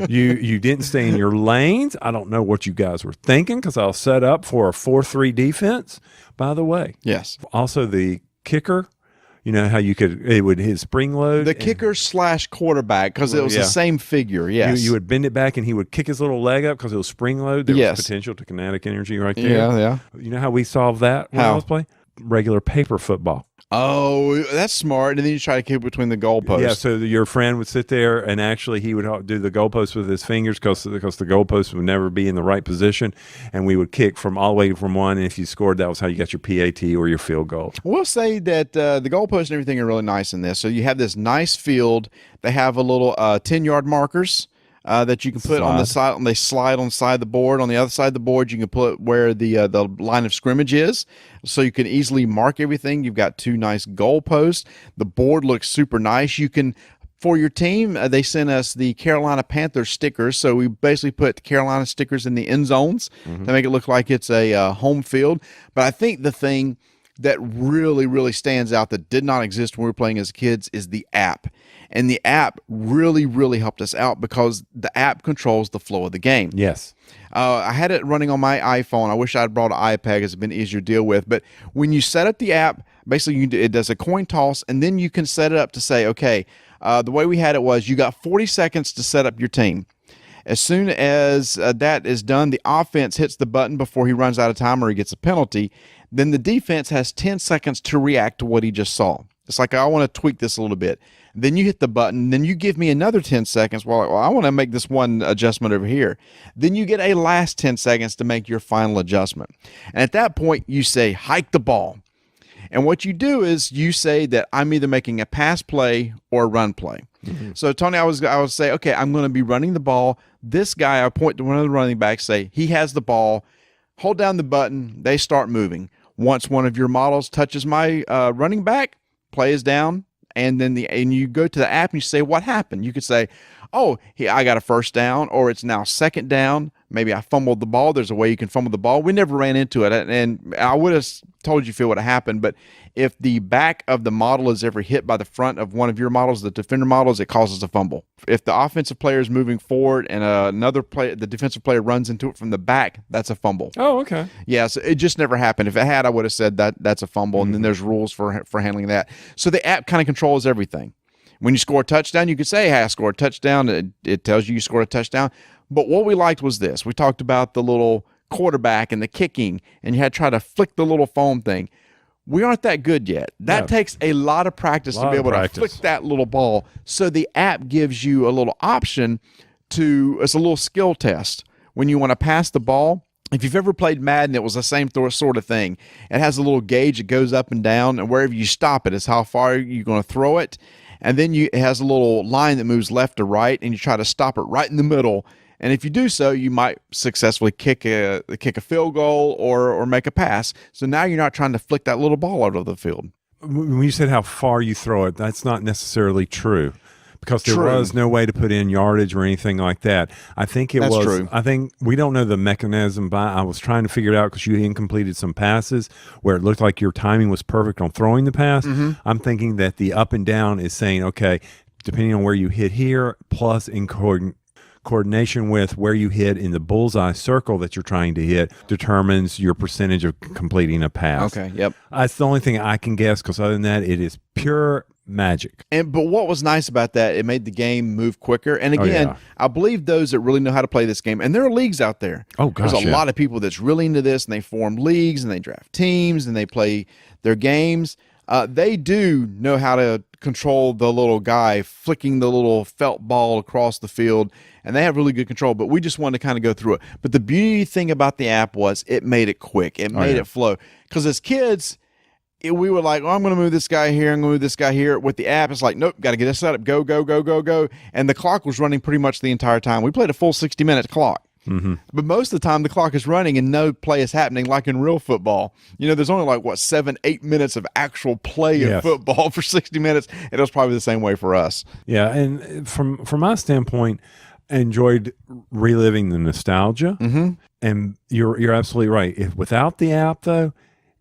You didn't stay in your lanes. I don't know what you guys were thinking, because I was set up for a 4-3 defense, by the way. Yes. Also, the kicker. You know how it would hit spring load? The kicker / quarterback, because it was the same figure, yes. You would bend it back, and he would kick his little leg up because it was spring load. There was potential to kinetic energy right there. Yeah. You know how we solved that when I was playing? Regular paper football. Oh, that's smart. And then you try to keep between the goalposts. Yeah, so your friend would sit there, and actually he would do the goalpost with his fingers because the goalpost would never be in the right position, and we would kick from all the way from one, and if you scored, that was how you got your PAT or your field goal. We'll say that the goalposts and everything are really nice in this. So you have this nice field. They have a little 10-yard markers that you can put on the side, and they slide on the side of the board. On the other side of the board, you can put where the line of scrimmage is, so you can easily mark everything. You've got two nice goalposts. The board looks super nice. You can, for your team, they sent us the Carolina Panthers stickers, so we basically put Carolina stickers in the end zones to make it look like it's a home field. But I think the thing that really, really stands out that did not exist when we were playing as kids is the app. And the app really, really helped us out because the app controls the flow of the game. Yes. I had it running on my iPhone. I wish I'd brought an iPad. It's been easier to deal with. But when you set up the app, basically it does a coin toss, and then you can set it up to say, okay, the way we had it was you got 40 seconds to set up your team. As soon as that is done, the offense hits the button before he runs out of time or he gets a penalty. Then the defense has 10 seconds to react to what he just saw. It's like, I want to tweak this a little bit. Then you hit the button. Then you give me another 10 seconds. Well, I want to make this one adjustment over here. Then you get a last 10 seconds to make your final adjustment. And at that point, you say, hike the ball. And what you do is you say that I'm either making a pass play or a run play. Mm-hmm. So, Tony, I would say, okay, I'm going to be running the ball. This guy, I point to one of the running backs, say, he has the ball. Hold down the button. They start moving. Once one of your models touches my running back, play is down. And then you go to the app and you say, what happened? You could say, oh, I got a first down, or it's now second down. Maybe I fumbled the ball. There's a way you can fumble the ball. We never ran into it, and I would have told you, Phil, what happened. But if the back of the model is ever hit by the front of one of your models, the defender models, it causes a fumble. If the offensive player is moving forward and the defensive player runs into it from the back, that's a fumble. Oh, okay. Yeah, so it just never happened. If it had, I would have said that's a fumble, and then there's rules for handling that. So the app kind of controls everything. When you score a touchdown, you could say, hey, I scored a touchdown. It tells you scored a touchdown. But what we liked was this. We talked about the little quarterback and the kicking, and you had to try to flick the little foam thing. We aren't that good yet. That takes a lot of practice to be able to flick that little ball. So the app gives you a little option it's a little skill test. When you want to pass the ball, if you've ever played Madden, it was the same sort of thing. It has a little gauge that goes up and down, and wherever you stop it is how far you're going to throw it. And then it has a little line that moves left to right, and you try to stop it right in the middle. And if you do so, you might successfully kick a field goal or make a pass. So now you're not trying to flick that little ball out of the field. When you said how far you throw it, that's not necessarily true, because there was no way to put in yardage or anything like that. I think that's true. I think we don't know the mechanism. I was trying to figure it out because you incompleted some passes where it looked like your timing was perfect on throwing the pass. Mm-hmm. I'm thinking that the up and down is saying, okay, depending on where you hit here, plus in coordination with where you hit in the bullseye circle that you're trying to hit, determines your percentage of completing a pass. Okay, yep. That's the only thing I can guess, because other than that, it is pure magic. But what was nice about that, it made the game move quicker. And again, I believe those that really know how to play this game, and there are leagues out there. Oh, gosh, there's a lot of people that's really into this, and they form leagues, and they draft teams, and they play their games. They do know how to control the little guy flicking the little felt ball across the field, and they have really good control. But we just wanted to kind of go through it. But the beauty thing about the app was it made it quick. It made it flow. Because as kids, we were like, oh, I'm going to move this guy here. I'm going to move this guy here. With the app, it's like, nope, got to get this set up. Go, go, go, go, go. And the clock was running pretty much the entire time. We played a full 60-minute clock. Mm-hmm. But most of the time, the clock is running and no play is happening like in real football. There's only 7-8 minutes of actual play of football for 60 minutes. It was probably the same way for us. Yeah, and from my standpoint, I enjoyed reliving the nostalgia. Mm-hmm. And you're absolutely right. If without the app, though,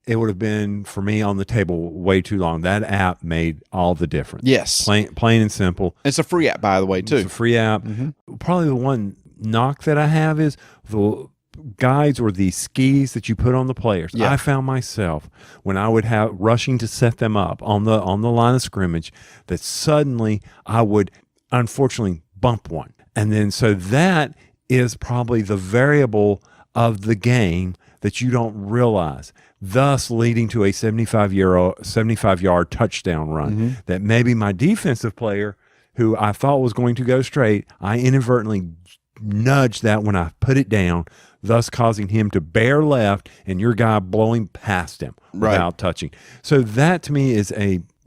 it would have been, for me, on the table way too long. That app made all the difference. Yes. Plain and simple. It's a free app, by the way, too. It's a free app. Mm-hmm. Probably the one knock that I have is the guides or the skis that you put on the players. Yeah. I found myself, when I would have rushing to set them up on the line of scrimmage, that suddenly I would unfortunately bump one. And then so that is probably the variable of the game that you don't realize, thus leading to a 75-yard touchdown run that maybe my defensive player, who I thought was going to go straight, I inadvertently nudged that when I put it down, thus causing him to bear left and your guy blowing past him without touching. So that to me is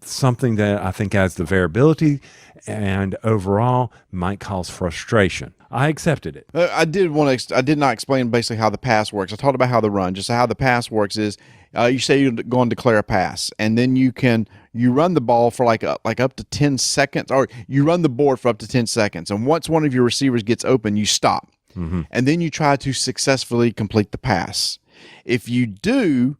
something that I think adds the variability and overall might cause frustration. I accepted it. I did not explain basically how the pass works. I talked about how the run. Just how the pass works is you say you're going to declare a pass, and then you run the ball for like up to 10 seconds, or you run the board for up to 10 seconds. And once one of your receivers gets open, you stop. Mm-hmm. And then you try to successfully complete the pass. If you do,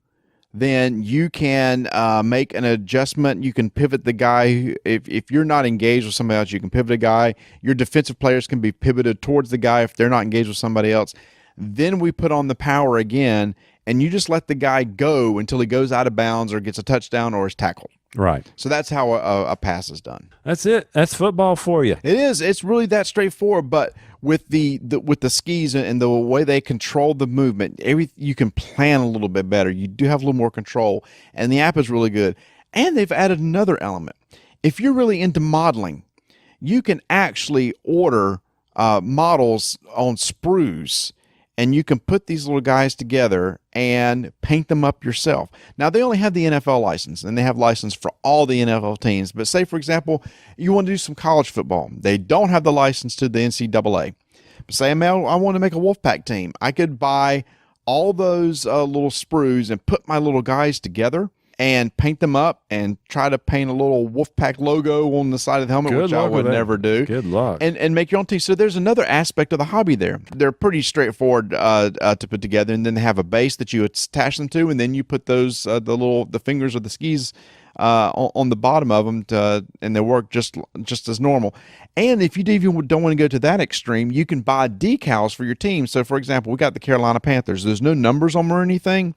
then you can make an adjustment. You can pivot the guy. If you're not engaged with somebody else, you can pivot a guy. Your defensive players can be pivoted towards the guy if they're not engaged with somebody else. Then we put on the power again, and you just let the guy go until he goes out of bounds or gets a touchdown or is tackled. Right. So that's how a pass is done. That's it. That's football for you. It is. It's really that straightforward. But with the skis and the way they control the movement, you can plan a little bit better. You do have a little more control, and the app is really good. And they've added another element. If you're really into modeling, you can actually order models on sprues, and you can put these little guys together and paint them up yourself. Now, they only have the NFL license, and they have license for all the NFL teams. But say, for example, you want to do some college football. They don't have the license to the NCAA. But say, I want to make a Wolfpack team. I could buy all those little sprues and put my little guys together and paint them up and try to paint a little Wolfpack logo on the side of the helmet, which I would never do. Good luck. And make your own team. So there's another aspect of the hobby there. They're pretty straightforward to put together, and then they have a base that you attach them to, and then you put those the fingers of the skis on the bottom of them, and they work just as normal. And if you even don't want to go to that extreme, you can buy decals for your team. So, for example, we got the Carolina Panthers. There's no numbers on them or anything,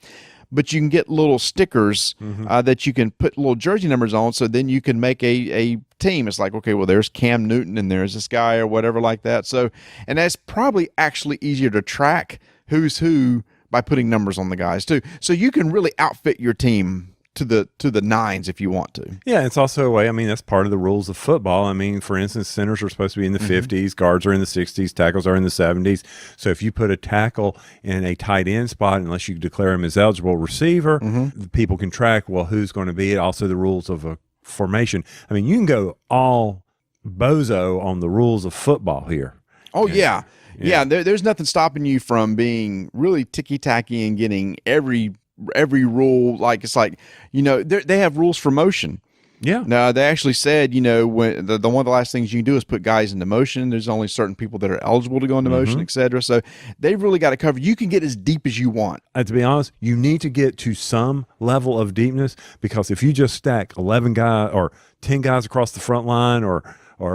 but you can get little stickers that you can put little jersey numbers on, so then you can make a team. It's like, okay, well, there's Cam Newton and there's this guy or whatever like that. So, and that's probably actually easier to track who's who by putting numbers on the guys too. So you can really outfit your team to the nines if you want to. Yeah, it's also a way, I mean, that's part of the rules of football. I mean, for instance, centers are supposed to be in the 50s, guards are in the 60s, tackles are in the 70s. So if you put a tackle in a tight end spot, unless you declare him as eligible receiver, the people can track, well, who's going to be it. Also the rules of a formation. I mean, you can go all bozo on the rules of football here. Oh, yeah. There's nothing stopping you from being really ticky-tacky and getting every rule. Like, it's like, they have rules for motion. Yeah. Now, they actually said, when the one of the last things you can do is put guys into motion. There's only certain people that are eligible to go into motion, et cetera. So they've really got it covered. You can get as deep as you want. To be honest, you need to get to some level of deepness, because if you just stack 11 guys or 10 guys across the front line, or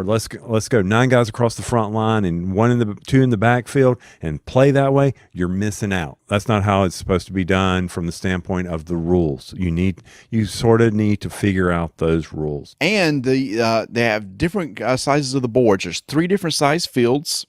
let's go 9 guys across the front line and 2 in the backfield and play that way, you're missing out. That's not how it's supposed to be done from the standpoint of the rules. You sort of need to figure out those rules. And they have different sizes of the boards. There's 3 different size fields,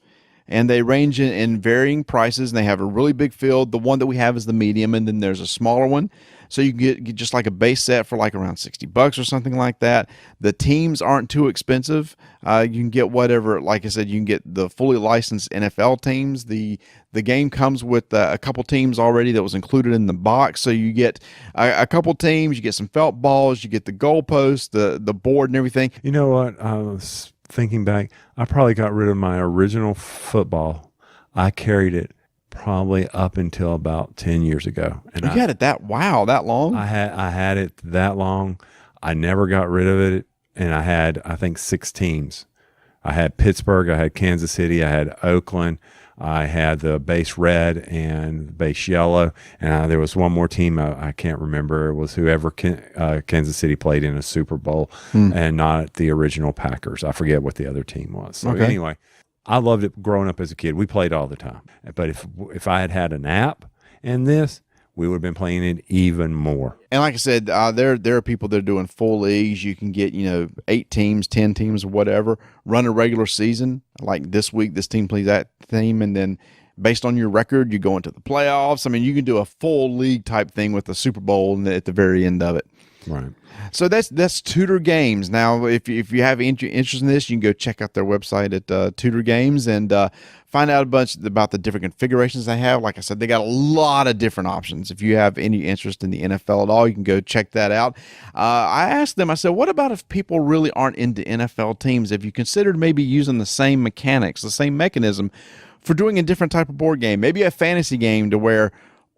and they range in varying prices. And they have a really big field. The one that we have is the medium, and then there's a smaller one. So you can get just like a base set for like around $60 or something like that. The teams aren't too expensive. You can get whatever, like I said, you can get the fully licensed NFL teams. The game comes with a couple teams already that was included in the box. So you get a couple teams, you get some felt balls, you get the goalpost, the board and everything. You know what? I was thinking back, I probably got rid of my original football. I carried it probably up until about 10 years ago. And you had it that long? I had it that long. I never got rid of it. And I had, I think, 6 teams. I had Pittsburgh, I had Kansas City, I had Oakland, I had the base red and the base yellow, and there was one more team I can't remember. It was whoever Kansas City played in a Super Bowl, and not the original Packers. I forget what the other team was. So anyway, I loved it growing up as a kid. We played all the time. But if I had an app and this, we would have been playing it even more. And like I said, there are people that are doing full leagues. You can get 8 teams, 10 teams, or whatever. Run a regular season. Like this week, this team plays that team, and then based on your record, you go into the playoffs. I mean, you can do a full league type thing with the Super Bowl at the very end of it. Right. So that's Tudor Games. Now, if you have interest in this, you can go check out their website at Tudor Games and find out a bunch about the different configurations they have. Like I said, they got a lot of different options. If you have any interest in the NFL at all, you can go check that out. I asked them, I said, what about if people really aren't into NFL teams? Have you considered maybe using the same mechanics, the same mechanism for doing a different type of board game? Maybe a fantasy game to where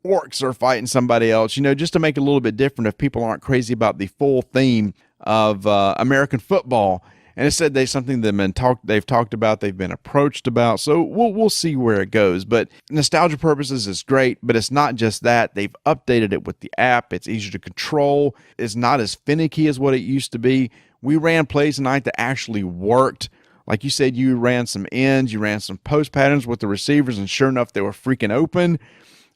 orcs are fighting somebody else, just to make it a little bit different if people aren't crazy about the full theme of American football. And it said something they've talked about, they've been approached about. So we'll see where it goes. But nostalgia purposes is great, but it's not just that. They've updated it with the app. It's easier to control. It's not as finicky as what it used to be. We ran plays tonight that actually worked. Like you said, you ran some ends, you ran some post patterns with the receivers, and sure enough, they were freaking open.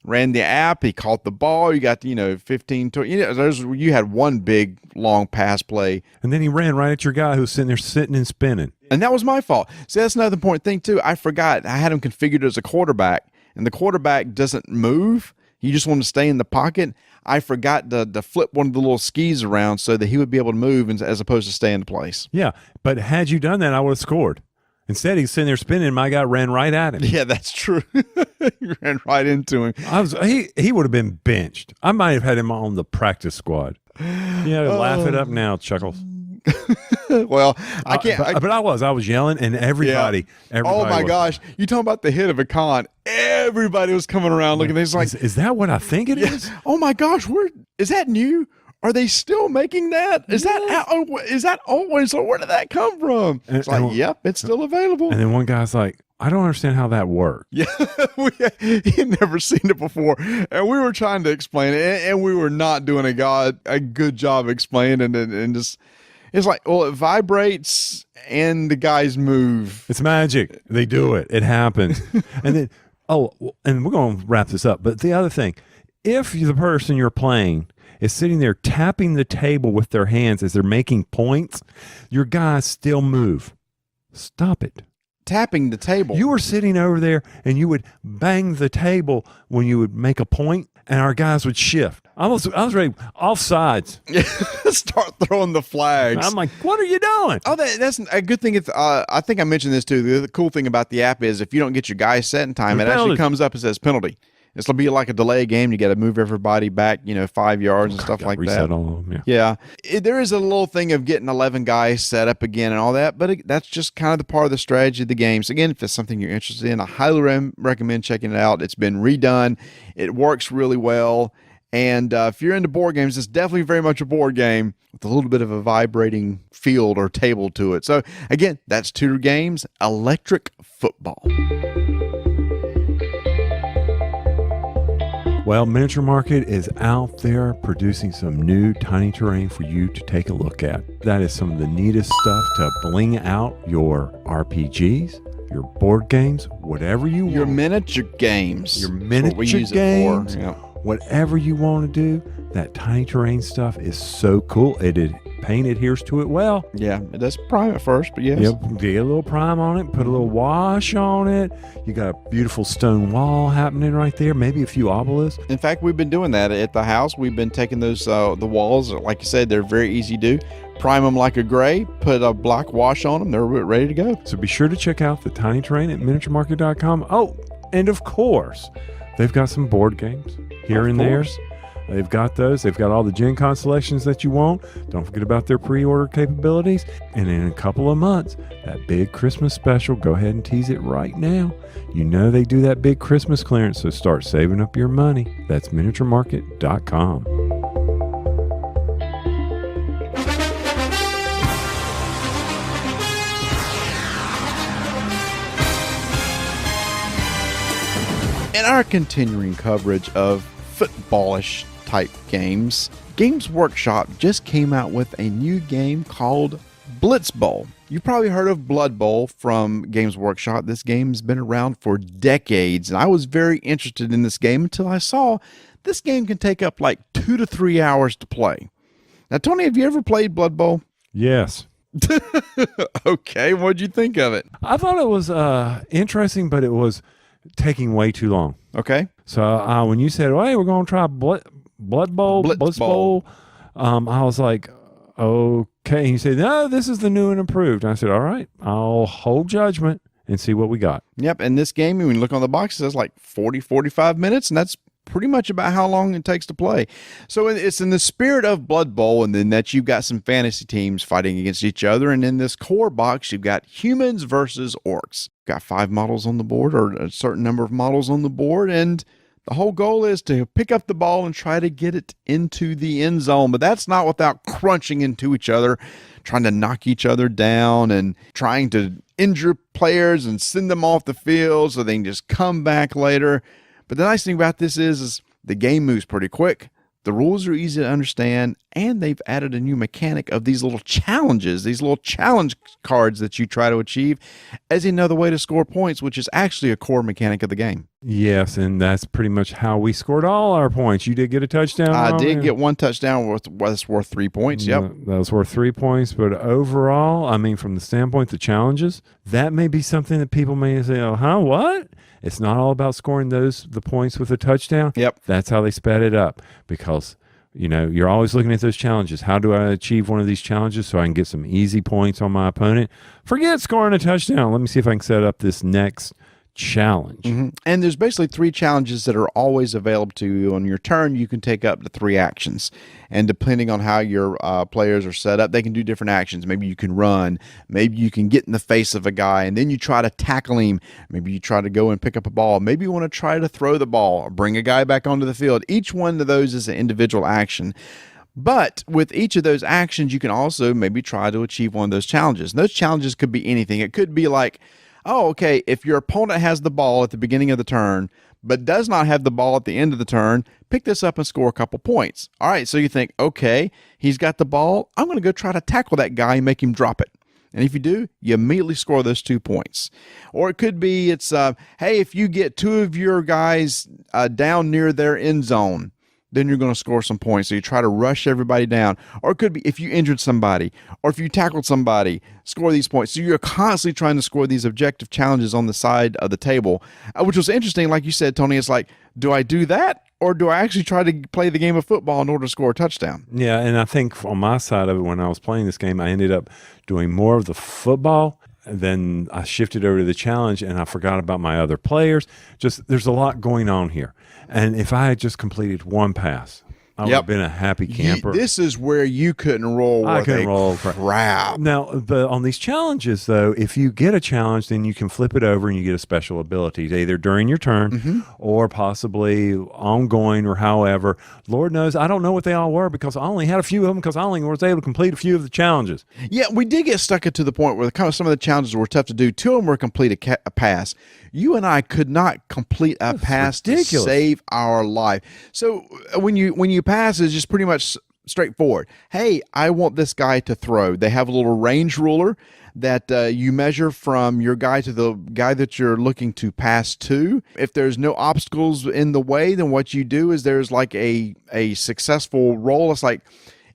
Ran the app, he caught the ball, you got 15 to you had one big long pass play, and then he ran right at your guy who's sitting there sitting and spinning, and that was my fault. See, that's another important thing too. I forgot I had him configured as a quarterback, and the quarterback doesn't move. He just wanted to stay in the pocket. I forgot to flip one of the little skis around so that he would be able to move as opposed to stay in place. Yeah, but had you done that, I would have scored. Instead, he's sitting there spinning, and my guy ran right at him. Yeah, that's true. He ran right into him. He would have been benched. I might have had him on the practice squad. Yeah, laugh it up now, Chuckles. Well, I can't. But I was yelling, and everybody. Oh my gosh, you talking about the hit of a con? Everybody was coming around looking. It's like, is that what I think it is? Oh my gosh, is that new? Are they still making that? Is that always? So where did that come from? It's yep, it's still available. And then one guy's like, I don't understand how that worked. Yeah, he had never seen it before, and we were trying to explain it, and we were not doing a good job explaining it, and just it's like, well, it vibrates and the guys move. It's magic. They do it. It happens. And then and we're going to wrap this up. But the other thing, if the person you're playing is sitting there tapping the table with their hands as they're making points, your guys still move. Stop it. Tapping the table. You were sitting over there and you would bang the table when you would make a point, and our guys would shift. I was ready, offsides. Start throwing the flags. I'm like, what are you doing? Oh, that's a good thing. I think I mentioned this too. The cool thing about the app is if you don't get your guys set in time, it actually comes up and says penalty. It's going to be like a delay game. You got to move everybody back, 5 yards and stuff like reset that. All of them, yeah. There is a little thing of getting 11 guys set up again and all that, but that's just kind of the part of the strategy of the games. Again, if it's something you're interested in, I highly recommend checking it out. It's been redone. It works really well. And if you're into board games, it's definitely very much a board game with a little bit of a vibrating field or table to it. So, again, that's Tudor Games Electric Football. Well, Miniature Market is out there producing some new tiny terrain for you to take a look at. That is some of the neatest stuff to bling out your RPGs, your board games, whatever you want. Your miniature games. Your miniature games. Yeah. Whatever you want to do, that tiny terrain stuff is so cool. Paint adheres to it well. Yeah, it does prime at first, but yes. Yep, get a little prime on it, put a little wash on it. You got a beautiful stone wall happening right there, maybe a few obelisks. In fact, we've been doing that at the house. We've been taking those, the walls, like you said, they're very easy to do. Prime them like a gray, put a black wash on them, they're ready to go. So be sure to check out the tiny terrain at miniaturemarket.com. Oh, and of course, they've got some board games here and there. They've got those. They've got all the Gen Con selections that you want. Don't forget about their pre-order capabilities. And in a couple of months, that big Christmas special, go ahead and tease it right now. You know they do that big Christmas clearance, so start saving up your money. That's miniaturemarket.com. In our continuing coverage of footballish type games, Games Workshop just came out with a new game called Blitz Bowl. You've probably heard of Blood Bowl from Games Workshop. This game's been around for decades, and I was very interested in this game until I saw this game can take up like 2 to 3 hours to play. Now, Tony, have you ever played Blood Bowl? Yes. Okay, what'd you think of it? I thought it was interesting, but it was taking way too long. Okay. So when you said, well, hey, we're going to try Blitz Bowl, I was like, okay. And you said, no, this is the new and improved. And I said, all right, I'll hold judgment and see what we got. Yep. And this game, when you look on the box, it says like 45 minutes, and that's pretty much about how long it takes to play. So it's in the spirit of Blood Bowl, and then that you've got some fantasy teams fighting against each other. And in this core box, you've got humans versus orcs. Got 5 models on the board, or a certain number of models on the board, and The whole goal is to pick up the ball and try to get it into the end zone, but that's not without crunching into each other, trying to knock each other down and trying to injure players and send them off the field so they can just come back later. But the nice thing about this is the game moves pretty quick. The rules are easy to understand, and they've added a new mechanic of these little challenges, these little challenge cards that you try to achieve as another way to score points, which is actually a core mechanic of the game. Yes, and that's pretty much how we scored all our points. You did get a touchdown. I did get one touchdown was worth 3 points. Yep. That was worth 3 points. But overall, I mean, from the standpoint of the challenges, that may be something that people may say, oh, huh, what? It's not all about scoring the points with a touchdown. Yep. That's how they sped it up because, you're always looking at those challenges. How do I achieve one of these challenges so I can get some easy points on my opponent? Forget scoring a touchdown. Let me see if I can set up this next challenge. Mm-hmm. And there's basically 3 challenges that are always available to you on your turn. You can take up to 3 actions, and depending on how your players are set up, they can do different actions. Maybe you can run, maybe you can get in the face of a guy and then you try to tackle him, maybe you try to go and pick up a ball, maybe you want to try to throw the ball or bring a guy back onto the field. Each one of those is an individual action. But with each of those actions, you can also maybe try to achieve one of those challenges. And those challenges could be anything. It could be like, oh, okay, if your opponent has the ball at the beginning of the turn, but does not have the ball at the end of the turn, pick this up and score a couple points. All right, so you think, okay, he's got the ball. I'm going to go try to tackle that guy and make him drop it. And if you do, you immediately score those 2 points. Or it could be it's, hey, if you get 2 of your guys down near their end zone, then you're going to score some points. So you try to rush everybody down. Or it could be if you injured somebody or if you tackled somebody, score these points. So you're constantly trying to score these objective challenges on the side of the table, which was interesting. Like you said, Tony, it's like, do I do that? Or do I actually try to play the game of football in order to score a touchdown? Yeah, and I think on my side of it, when I was playing this game, I ended up doing more of the football. Then I shifted over to the challenge, and I forgot about my other players. Just there's a lot going on here. And if I had just completed one pass, I would have been a happy camper. This is where you couldn't roll. I couldn't roll crap. Now, on these challenges, though, if you get a challenge, then you can flip it over and you get a special ability, either during your turn or possibly ongoing or however. Lord knows, I don't know what they all were because I only had a few of them because I only was able to complete a few of the challenges. Yeah, we did get stuck to the point where some of the challenges were tough to do. 2 of them were complete a pass. You and I could not complete a pass to save our life. So when you pass, it's just pretty much straightforward. Hey, I want this guy to throw. They have a little range ruler that you measure from your guy to the guy that you're looking to pass to. If there's no obstacles in the way, then what you do is there's like a successful roll. It's like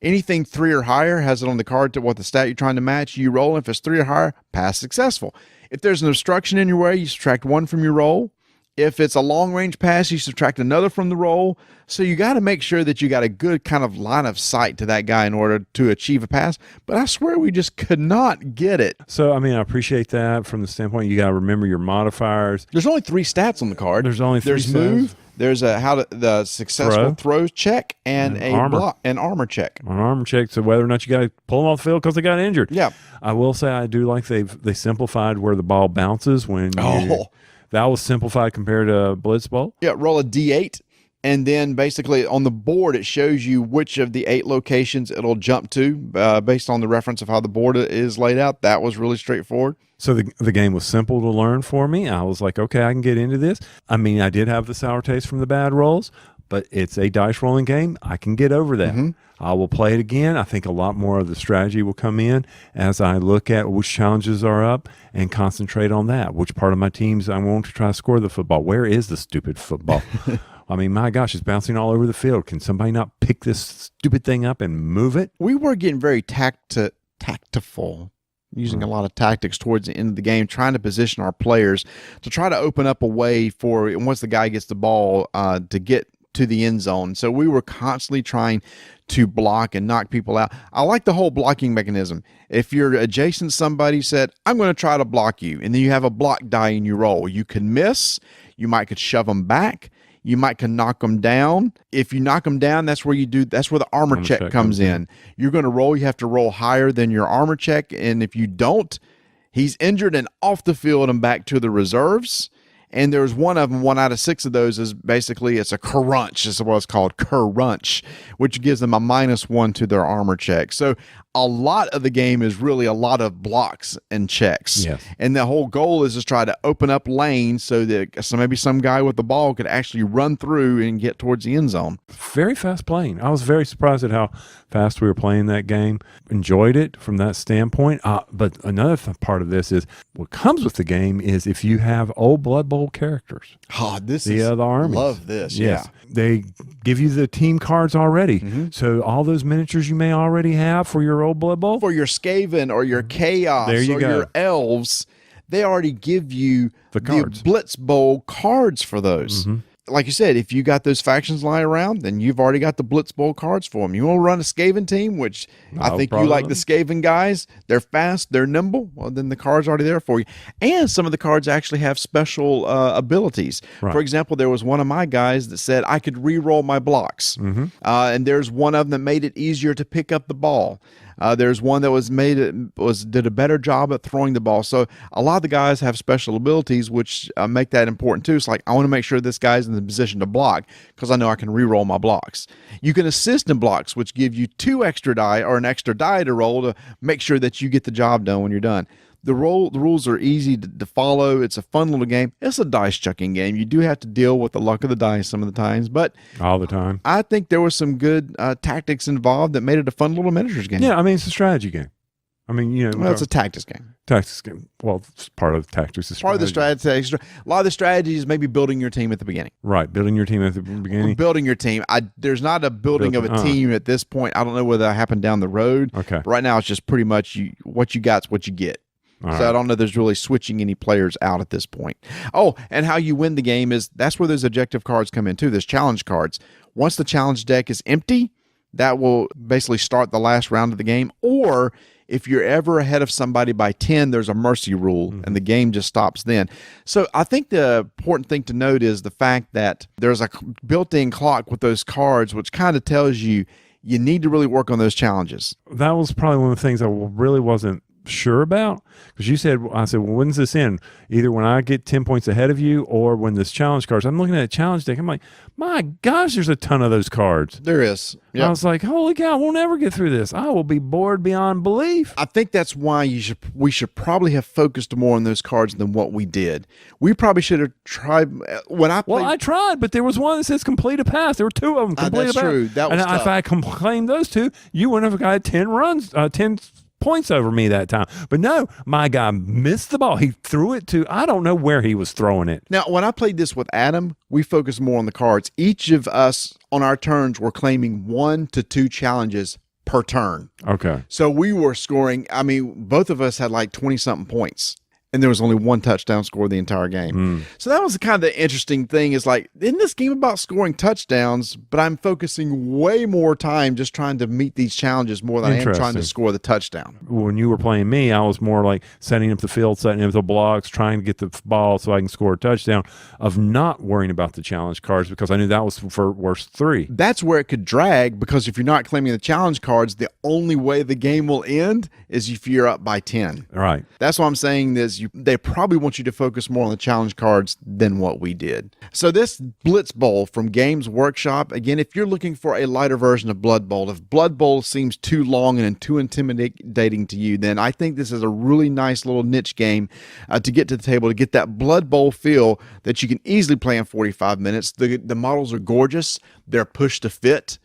anything 3 or higher has it on the card to what the stat you're trying to match. You roll, and if it's 3 or higher, pass successful. If there's an obstruction in your way, you subtract 1 from your roll. If it's a long-range pass, you subtract another from the roll. So you got to make sure that you got a good kind of line of sight to that guy in order to achieve a pass. But I swear we just could not get it. So, I mean, I appreciate that from the standpoint you got to remember your modifiers. There's only 3 stats on the card. There's only 3 There's move. There's the successful throw check and an armor check. An armor check, so whether or not you got to pull them off the field because they got injured. Yeah. I will say I do like they simplified where the ball bounces when that was simplified compared to Blitz Bowl. Yeah, roll a D8, and then basically on the board it shows you which of the 8 locations it'll jump to based on the reference of how the board is laid out. That was really straightforward. So the game was simple to learn for me. I was like, okay, I can get into this. I mean, I did have the sour taste from the bad rolls, but it's a dice rolling game. I can get over that. I will play it again. I think a lot more of the strategy will come in as I look at which challenges are up and concentrate on that. Which part of my teams I want to try to score the football. Where is the stupid football? I mean, my gosh, it's bouncing all over the field. Can somebody not pick this stupid thing up and move it? We were getting very tactful. Using a lot of tactics towards the end of the game, trying to position our players to try to open up a way for, once the guy gets the ball, to get to the end zone. So we were constantly trying to block and knock people out. I like the whole blocking mechanism. If you're adjacent, somebody said, I'm going to try to block you, and then you have a block die in your roll. You can miss. You might could shove them back. You might can knock them down. If you knock them down, that's where the armor check comes in. You're going to roll. You have to roll higher than your armor check. And if you don't, he's injured and off the field and back to the reserves. And there's one of them, 1 out of 6 of those is basically, it's a crunch, is what it's called, crunch, which gives them a -1 to their armor check. So a lot of the game is really a lot of blocks and checks. Yes. And the whole goal is to try to open up lanes so that maybe some guy with the ball could actually run through and get towards the end zone. Very fast playing. I was very surprised at how fast we were playing that game. Enjoyed it from that standpoint. But another part of this is what comes with the game is if you have old Blood Bowl characters. Oh, The armies. Love this. Yes. Yeah. They give you the team cards already. So all those miniatures you may already have for your old Blood Bowl. For your Skaven or your Chaos There you or go. your Elves, they already give you The cards. Blitz Bowl cards for those. Like you said, if you got those factions lying around, then you've already got the Blitz Bowl cards for them. You want to run a Skaven team, which I think you like the Skaven guys. They're fast, they're nimble. Well, then the card's already there for you. And some of the cards actually have special abilities. Right. For example, there was one of my guys that said I could re-roll my blocks. And there's one of them that made it easier to pick up the ball. There's one that did a better job at throwing the ball. So a lot of the guys have special abilities, which make that important too. It's like, I want to make sure this guy's in the position to block because I know I can re-roll my blocks. You can assist in blocks, which give you 2 extra die or an extra die to roll to make sure that you get the job done when you're done. The rules are easy to follow. It's a fun little game. It's a dice chucking game. You do have to deal with the luck of the dice some of the times, but All the time. I think there was some good tactics involved that made it a fun little miniatures game. Yeah, I mean, it's a strategy game. I mean, Well, it's a tactics game. tactics game. Well, it's part of tactics. Part of the strategy. A lot of the strategy is maybe building your team at the beginning. Right, building your team at the beginning. Building your team. There's not a building of a team at this point. I don't know whether that happened down the road. Okay. But right now, it's just pretty much what you got's what you get. All So right. I don't know if there's really switching any players out at this point. Oh, and how you win the game that's where those objective cards come in too. There's challenge cards. Once the challenge deck is empty, that will basically start the last round of the game. Or if you're ever ahead of somebody by 10, there's a mercy rule and the game just stops then. So I think the important thing to note is the fact that there's a built-in clock with those cards, which kind of tells you need to really work on those challenges. That was probably one of the things I really wasn't sure about, because I said, well, when's this end? Either when I get 10 points ahead of you or when this challenge cards. I'm looking at a challenge deck. I'm like, my gosh, there's a ton of those cards. There is. Yep. I was like, holy cow, we'll never get through this. I will be bored beyond belief. I think that's why we should probably have focused more on those cards than what we did. We probably should have tried when I played. Well, I tried, but there was one that says complete a pass. There were 2 of them. Complete that's a pass. true. That was and tough. if I claimed those 2, you wouldn't have got 10 runs, 10 points over me that time. But no, my guy missed the ball. He threw it to, I don't know where he was throwing it. Now, when I played this with Adam, we focused more on the cards. Each of us on our turns were claiming 1 to 2 challenges per turn. Okay. So we were scoring, both of us had like 20-something points. And there was only 1 touchdown score the entire game. So that was kind of the interesting thing is like, isn't this game about scoring touchdowns, but I'm focusing way more time just trying to meet these challenges more than I am trying to score the touchdown. When you were playing me, I was more like setting up the field, setting up the blocks, trying to get the ball so I can score a touchdown, of not worrying about the challenge cards because I knew that was for worst 3. That's where it could drag because if you're not claiming the challenge cards, the only way the game will end is if you're up by 10. Right. That's what I'm saying is they probably want you to focus more on the challenge cards than what we did. So this Blitz Bowl from Games Workshop, again, if you're looking for a lighter version of Blood Bowl, if Blood Bowl seems too long and too intimidating to you, then I think this is a really nice little niche game to get to the table, to get that Blood Bowl feel that you can easily play in 45 minutes. The models are gorgeous. They're pushed to fit.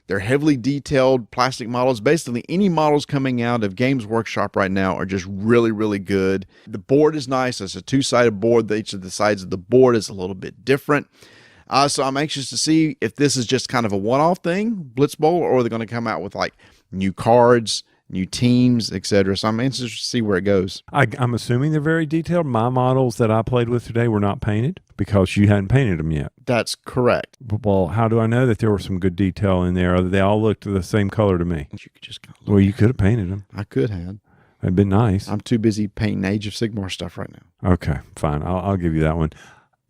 They're heavily detailed plastic models. Basically, any models coming out of Games Workshop right now are just really, really good. The board is nice. It's a 2-sided board. Each of the sides of the board is a little bit different. So I'm anxious to see if this is just kind of a one-off thing, Blitz Bowl, or they're going to come out with like new cards, new teams, etc. So I'm anxious to see where it goes. I'm assuming they're very detailed. My models that I played with today were not painted because you hadn't painted them yet. That's correct. Well, how do I know that there was some good detail in there? They all looked the same color to me. You could just Well, you could have painted them. I could have. It'd been nice. I'm too busy painting Age of Sigmar stuff right now. Okay, fine. I'll give you that one.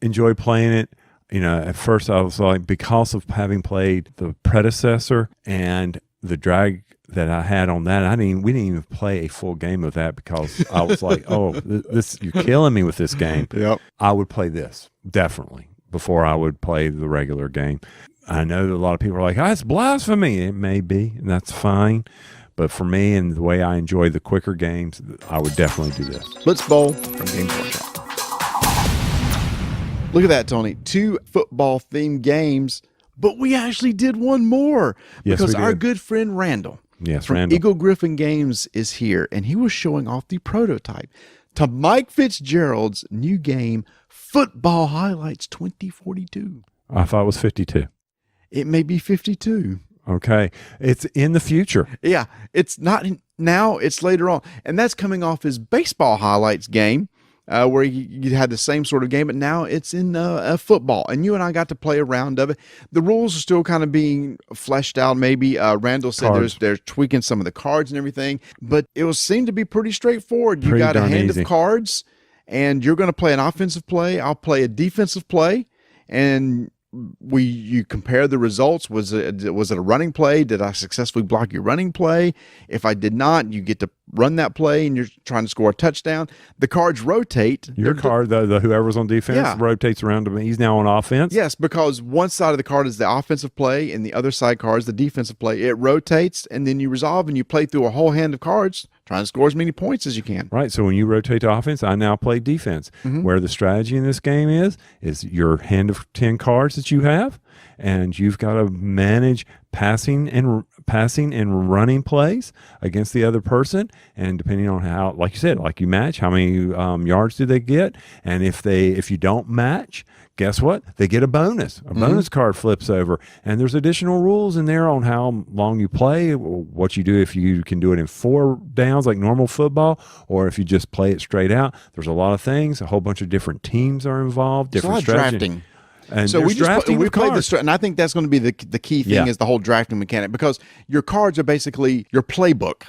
Enjoy playing it. At first I was like, because of having played the predecessor and the that I had on that. We didn't even play a full game of that because I was like, oh, you're killing me with this game. Yep. I would play this definitely before I would play the regular game. I know that a lot of people are like, it's blasphemy. It may be, and that's fine. But for me and the way I enjoy the quicker games, I would definitely do this. Blitz Bowl from Games Workshop. Look at that, Tony. 2 football-themed games, but we actually did one more. Yes, because we our did. good friend Randall from Randall. Eagle Griffin Games is here, and he was showing off the prototype to Mike Fitzgerald's new game, Football Highlights 2042. I thought it was 52. It may be 52. Okay. It's in the future. Yeah, it's not now, it's later on. And that's coming off his Baseball Highlights game, where you had the same sort of game, but now it's in football. And you and I got to play a round of it. The rules are still kind of being fleshed out. Maybe Randall said they're tweaking some of the cards and everything, but it seemed to be pretty straightforward. You got a hand of cards, and you're going to play an offensive play. I'll play a defensive play, and you compare the results. Was it a running play? Did I successfully block your running play? If I did not, you get to run that play and you're trying to score a touchdown. The cards rotate. Your card, the whoever's on defense, rotates around to me. He's now on offense. Yes, because one side of the card is the offensive play and the other side card is the defensive play. It rotates, and then you resolve and you play through a whole hand of cards, trying to score as many points as you can. Right. So when you rotate to offense, I now play defense. Where the strategy in this game is your hand of 10 cards that you have, and you've got to manage passing and running plays against the other person. And depending on how, like you said, like you match, how many yards do they get? And if you don't match, guess what? They get a bonus. A bonus card flips over. And there's additional rules in there on how long you play, what you do if you can do it in 4 downs like normal football, or if you just play it straight out. There's a lot of things. A whole bunch of different teams are involved. Different drafting. And so we played cards. and I think that's going to be the key thing is the whole drafting mechanic, because your cards are basically your playbook.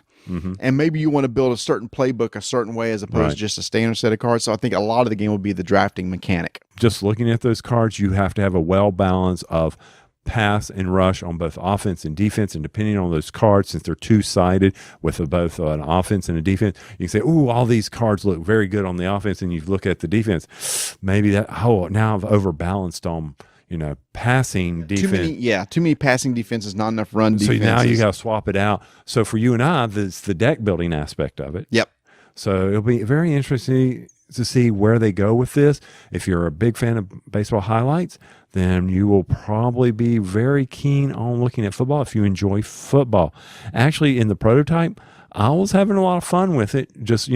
And maybe you want to build a certain playbook a certain way as opposed to just a standard set of cards. So I think a lot of the game will be the drafting mechanic. Just looking at those cards, you have to have a well balance of pass and rush on both offense and defense, and depending on those cards, since they're two-sided with both an offense and a defense, you can say, "Ooh, all these cards look very good on the offense," and you look at the defense, maybe now I've overbalanced on passing defense. Too many passing defenses, not enough run defenses. So now you got to swap it out. So for you and I, it's the deck building aspect of it. Yep. So it'll be very interesting to see where they go with this. If you're a big fan of baseball highlights, then you will probably be very keen on looking at football if you enjoy football. Actually, in the prototype, I was having a lot of fun with it, just,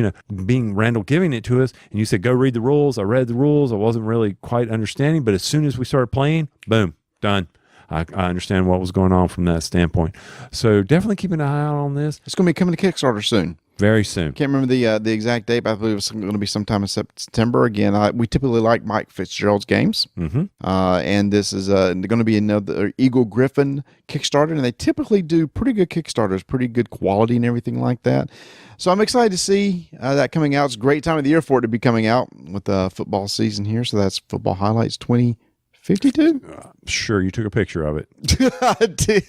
being Randall giving it to us. And you said, go read the rules. I read the rules. I wasn't really quite understanding, but as soon as we started playing, boom, done. I understand what was going on from that standpoint. So definitely keep an eye out on this. It's going to be coming to Kickstarter soon. Very soon. Can't remember the exact date, but I believe it was going to be sometime in September. Again, we typically like Mike Fitzgerald's games. And this is going to be another Eagle Griffin Kickstarter, and they typically do pretty good Kickstarters, pretty good quality and everything like that. So I'm excited to see that coming out. It's a great time of the year for it to be coming out with the football season here. So that's Football Highlights 2052. Sure, you took a picture of it. I did,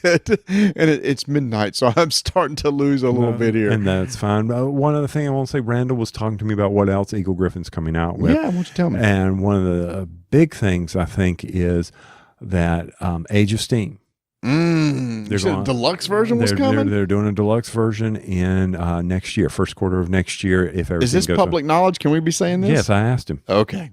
and it's midnight, so I'm starting to lose a little bit here. And that's fine. One other thing I want to say, Randall was talking to me about what else Eagle Griffin's coming out with. Yeah, why don't you tell me? And one of the big things, I think, is that Age of Steam. You said a deluxe version was coming? They're doing a deluxe version in next year, first quarter of next year. If everything is this goes public knowledge? Can we be saying this? Yes, I asked him. Okay.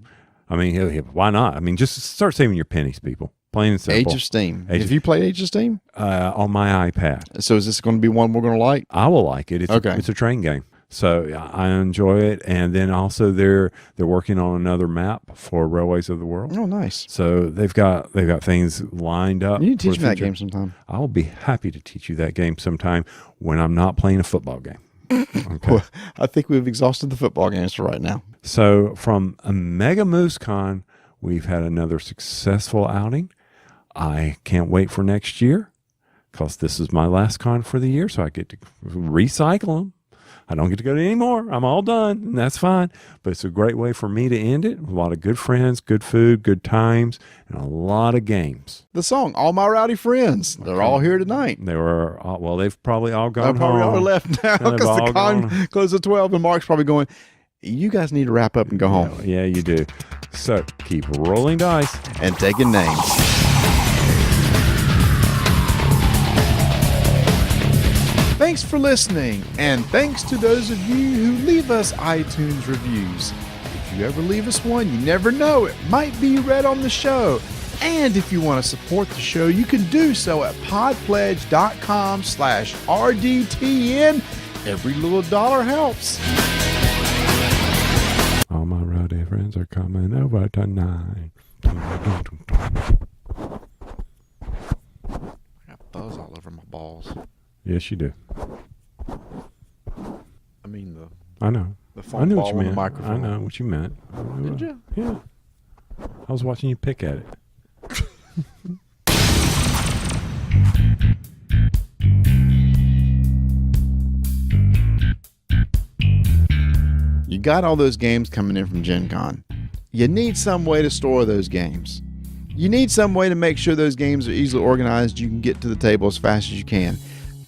I mean, why not? I mean, just start saving your pennies, people. Plain and simple. Age of Steam. Have you played Age of Steam? On my iPad. So is this going to be one we're going to like? I will like it. Okay. It's a train game. So I enjoy it. And then also they're working on another map for Railways of the World. Oh, nice. So they've got things lined up. You need to teach me that game sometime. I will be happy to teach you that game sometime when I'm not playing a football game. Okay. Well, I think we've exhausted the football games for right now. So from a MegaMooseCon, we've had another successful outing. I can't wait for next year because this is my last con for the year, so I get to recycle them. I don't get to go to any more. I'm all done, and that's fine. But it's a great way for me to end it. A lot of good friends, good food, good times, and a lot of games. The song, All My Rowdy Friends. They're all here tonight. They were, well, they've probably all They're gone probably home. all left now They've because all the gone. con closed at 12, and Mark's probably going, you guys need to wrap up and go home. Yeah, you do. So keep rolling dice. And taking names. Thanks for listening, and thanks to those of you who leave us iTunes reviews. If you ever leave us one, you never know, it might be read on the show. And if you want to support the show, you can do so at podpledge.com/RDTN. Every little dollar helps. All my rowdy friends are coming over tonight. I got buzz all over my balls. Yes, you do. I mean I know. the I phone knew ball what you on the meant. microphone. I know what you meant. Did you? Yeah. I was watching you pick at it. You got all those games coming in from Gen Con. You need some way to store those games. You need some way to make sure those games are easily organized. You can get to the table as fast as you can.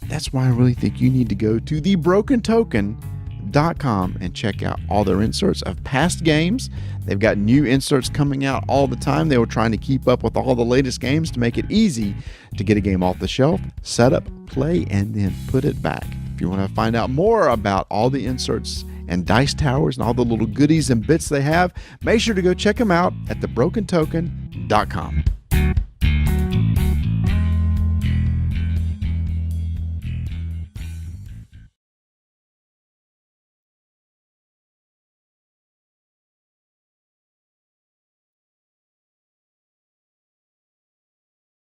That's why I really think you need to go to thebrokentoken.com and check out all their inserts of past games. They've got new inserts coming out all the time. They were trying to keep up with all the latest games to make it easy to get a game off the shelf, set up, play, and then put it back. If you want to find out more about all the inserts and dice towers and all the little goodies and bits they have, make sure to go check them out at thebrokentoken.com.